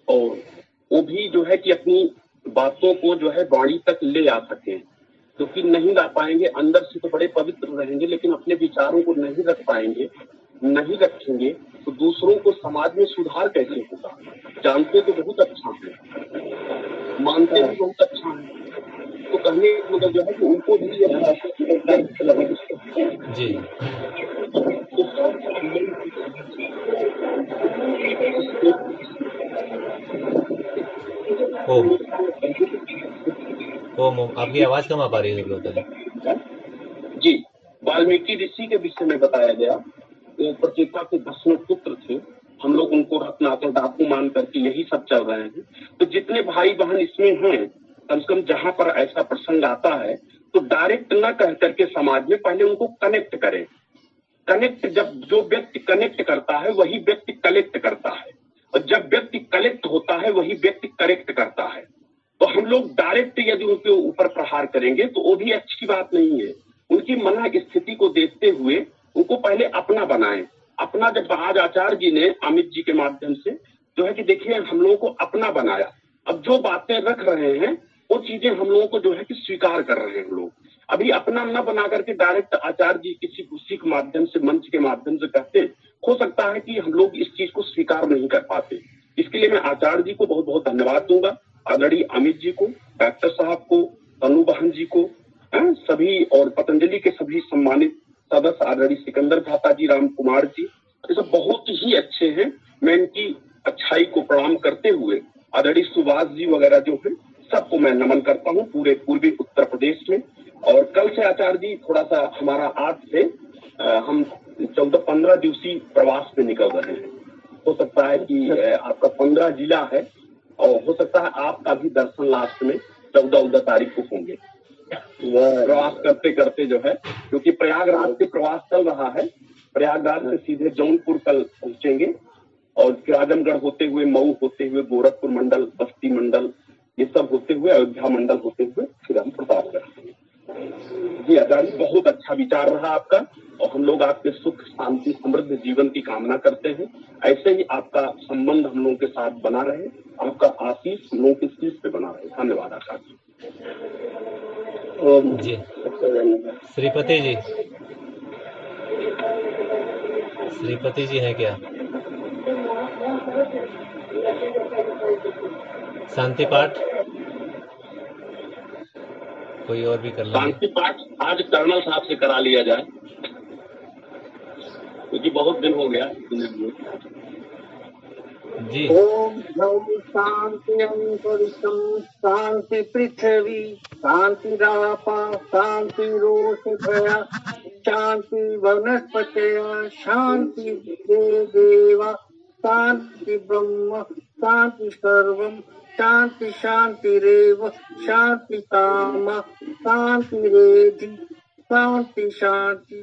और वो भी जो है कि अपनी बातों को जो है वाणी तक ले आ सकें, क्योंकि नहीं ला पाएंगे, अंदर से तो बड़े पवित्र रहेंगे लेकिन अपने विचारों को नहीं रख पाएंगे, नहीं रखेंगे तो दूसरों को समाज में सुधार कैसे होगा। जानते तो बहुत अच्छा है, मानते भी बहुत अच्छा है, तो कहने का मतलब जो है कि उनको भी जी आपकी आवाज कम आ पा रही है जी। वाल्मीकि ऋषि के विषय में बताया गया, वो प्रचेता के 10 पुत्र थे, हम लोग उनको रत्नाकर डाकू मान करके यही सब चल रहे हैं। तो जितने भाई बहन इसमें हैं, कम से कम जहां पर ऐसा प्रसंग आता है तो डायरेक्ट न कह करके समाज में पहले उनको कनेक्ट करें। कनेक्ट, जब जो व्यक्ति कनेक्ट करता है वही व्यक्ति कलेक्ट करता है, और जब व्यक्ति कलेक्ट होता है वही व्यक्ति करेक्ट करता है। तो हम लोग डायरेक्ट यदि उनके ऊपर प्रहार करेंगे तो वो भी अच्छी बात नहीं है। उनकी मन की स्थिति को देखते हुए उनको पहले अपना बनाएं। अपना, जब आज आचार्य जी ने अमित जी के माध्यम से जो है कि देखिए हम लोगों को अपना बनाया, अब जो बातें रख रहे हैं वो चीजें हम लोगों को जो है कि स्वीकार कर रहे हैं। हम लोग अभी अपना न बना करके डायरेक्ट आचार्य जी किसी के माध्यम से, मंच के माध्यम से कहते, हो सकता है कि हम लोग इस चीज को स्वीकार नहीं कर पाते। इसके लिए मैं आचार्य जी को बहुत बहुत धन्यवाद दूंगा, आदरणीय अमित जी को, डॉक्टर साहब को, तनु बहन जी को, सभी, और पतंजलि के सभी सम्मानित सदस्य, आदरणीय सिकंदर भाता जी, राम कुमार जी, ये सब बहुत ही अच्छे हैं। मैं इनकी अच्छाई को प्रणाम करते हुए आदरणीय सुभाष जी वगैरह जो है सबको मैं नमन करता हूँ, पूरे पूर्वी उत्तर प्रदेश में। और कल से आचार्य जी थोड़ा सा हमारा आज से हम 14-15 दिवसीय प्रवास में निकल रहे हैं। हो सकता है कि आपका 15 जिला है, और हो सकता है आपका भी दर्शन लास्ट में 14 तारीख को होंगे। प्रवास करते करते जो है, क्योंकि प्रयागराज से प्रवास चल रहा है, प्रयागराज से सीधे जौनपुर कल पहुंचेंगे, और फिर आजमगढ़ होते हुए, मऊ होते हुए, गोरखपुर मंडल, बस्ती मंडल, ये सब होते हुए, अयोध्या मंडल होते हुए फिर हम प्रतापगढ़ करेंगे। जी आचार्य, बहुत अच्छा विचार रहा आपका, और हम लोग आपके सुख, शांति, समृद्ध जीवन की कामना करते हैं। ऐसे ही आपका संबंध हम लोगों के साथ बना रहे, आपका आशीष हम लोगों की शीश पे बना रहे। धन्यवाद आचार्य जी। श्रीपति जी, श्रीपति जी हैं क्या? शांति पाठ कोई और भी कर लेंगे? शांति पाठ आज कर्नल साहब से करा लिया जाए, क्योंकि बहुत दिन हो गया जी। ओम शांति अंतरिक्षम, शांति पृथ्वी, शांति रापा, शांति रोषभया, शांति वनस्पतय, शांति देवा, शांति ब्रह्म, शांति सर्वम, शांति शांतिरेव, शांति कामा, शांति रेधि, शांति शांति।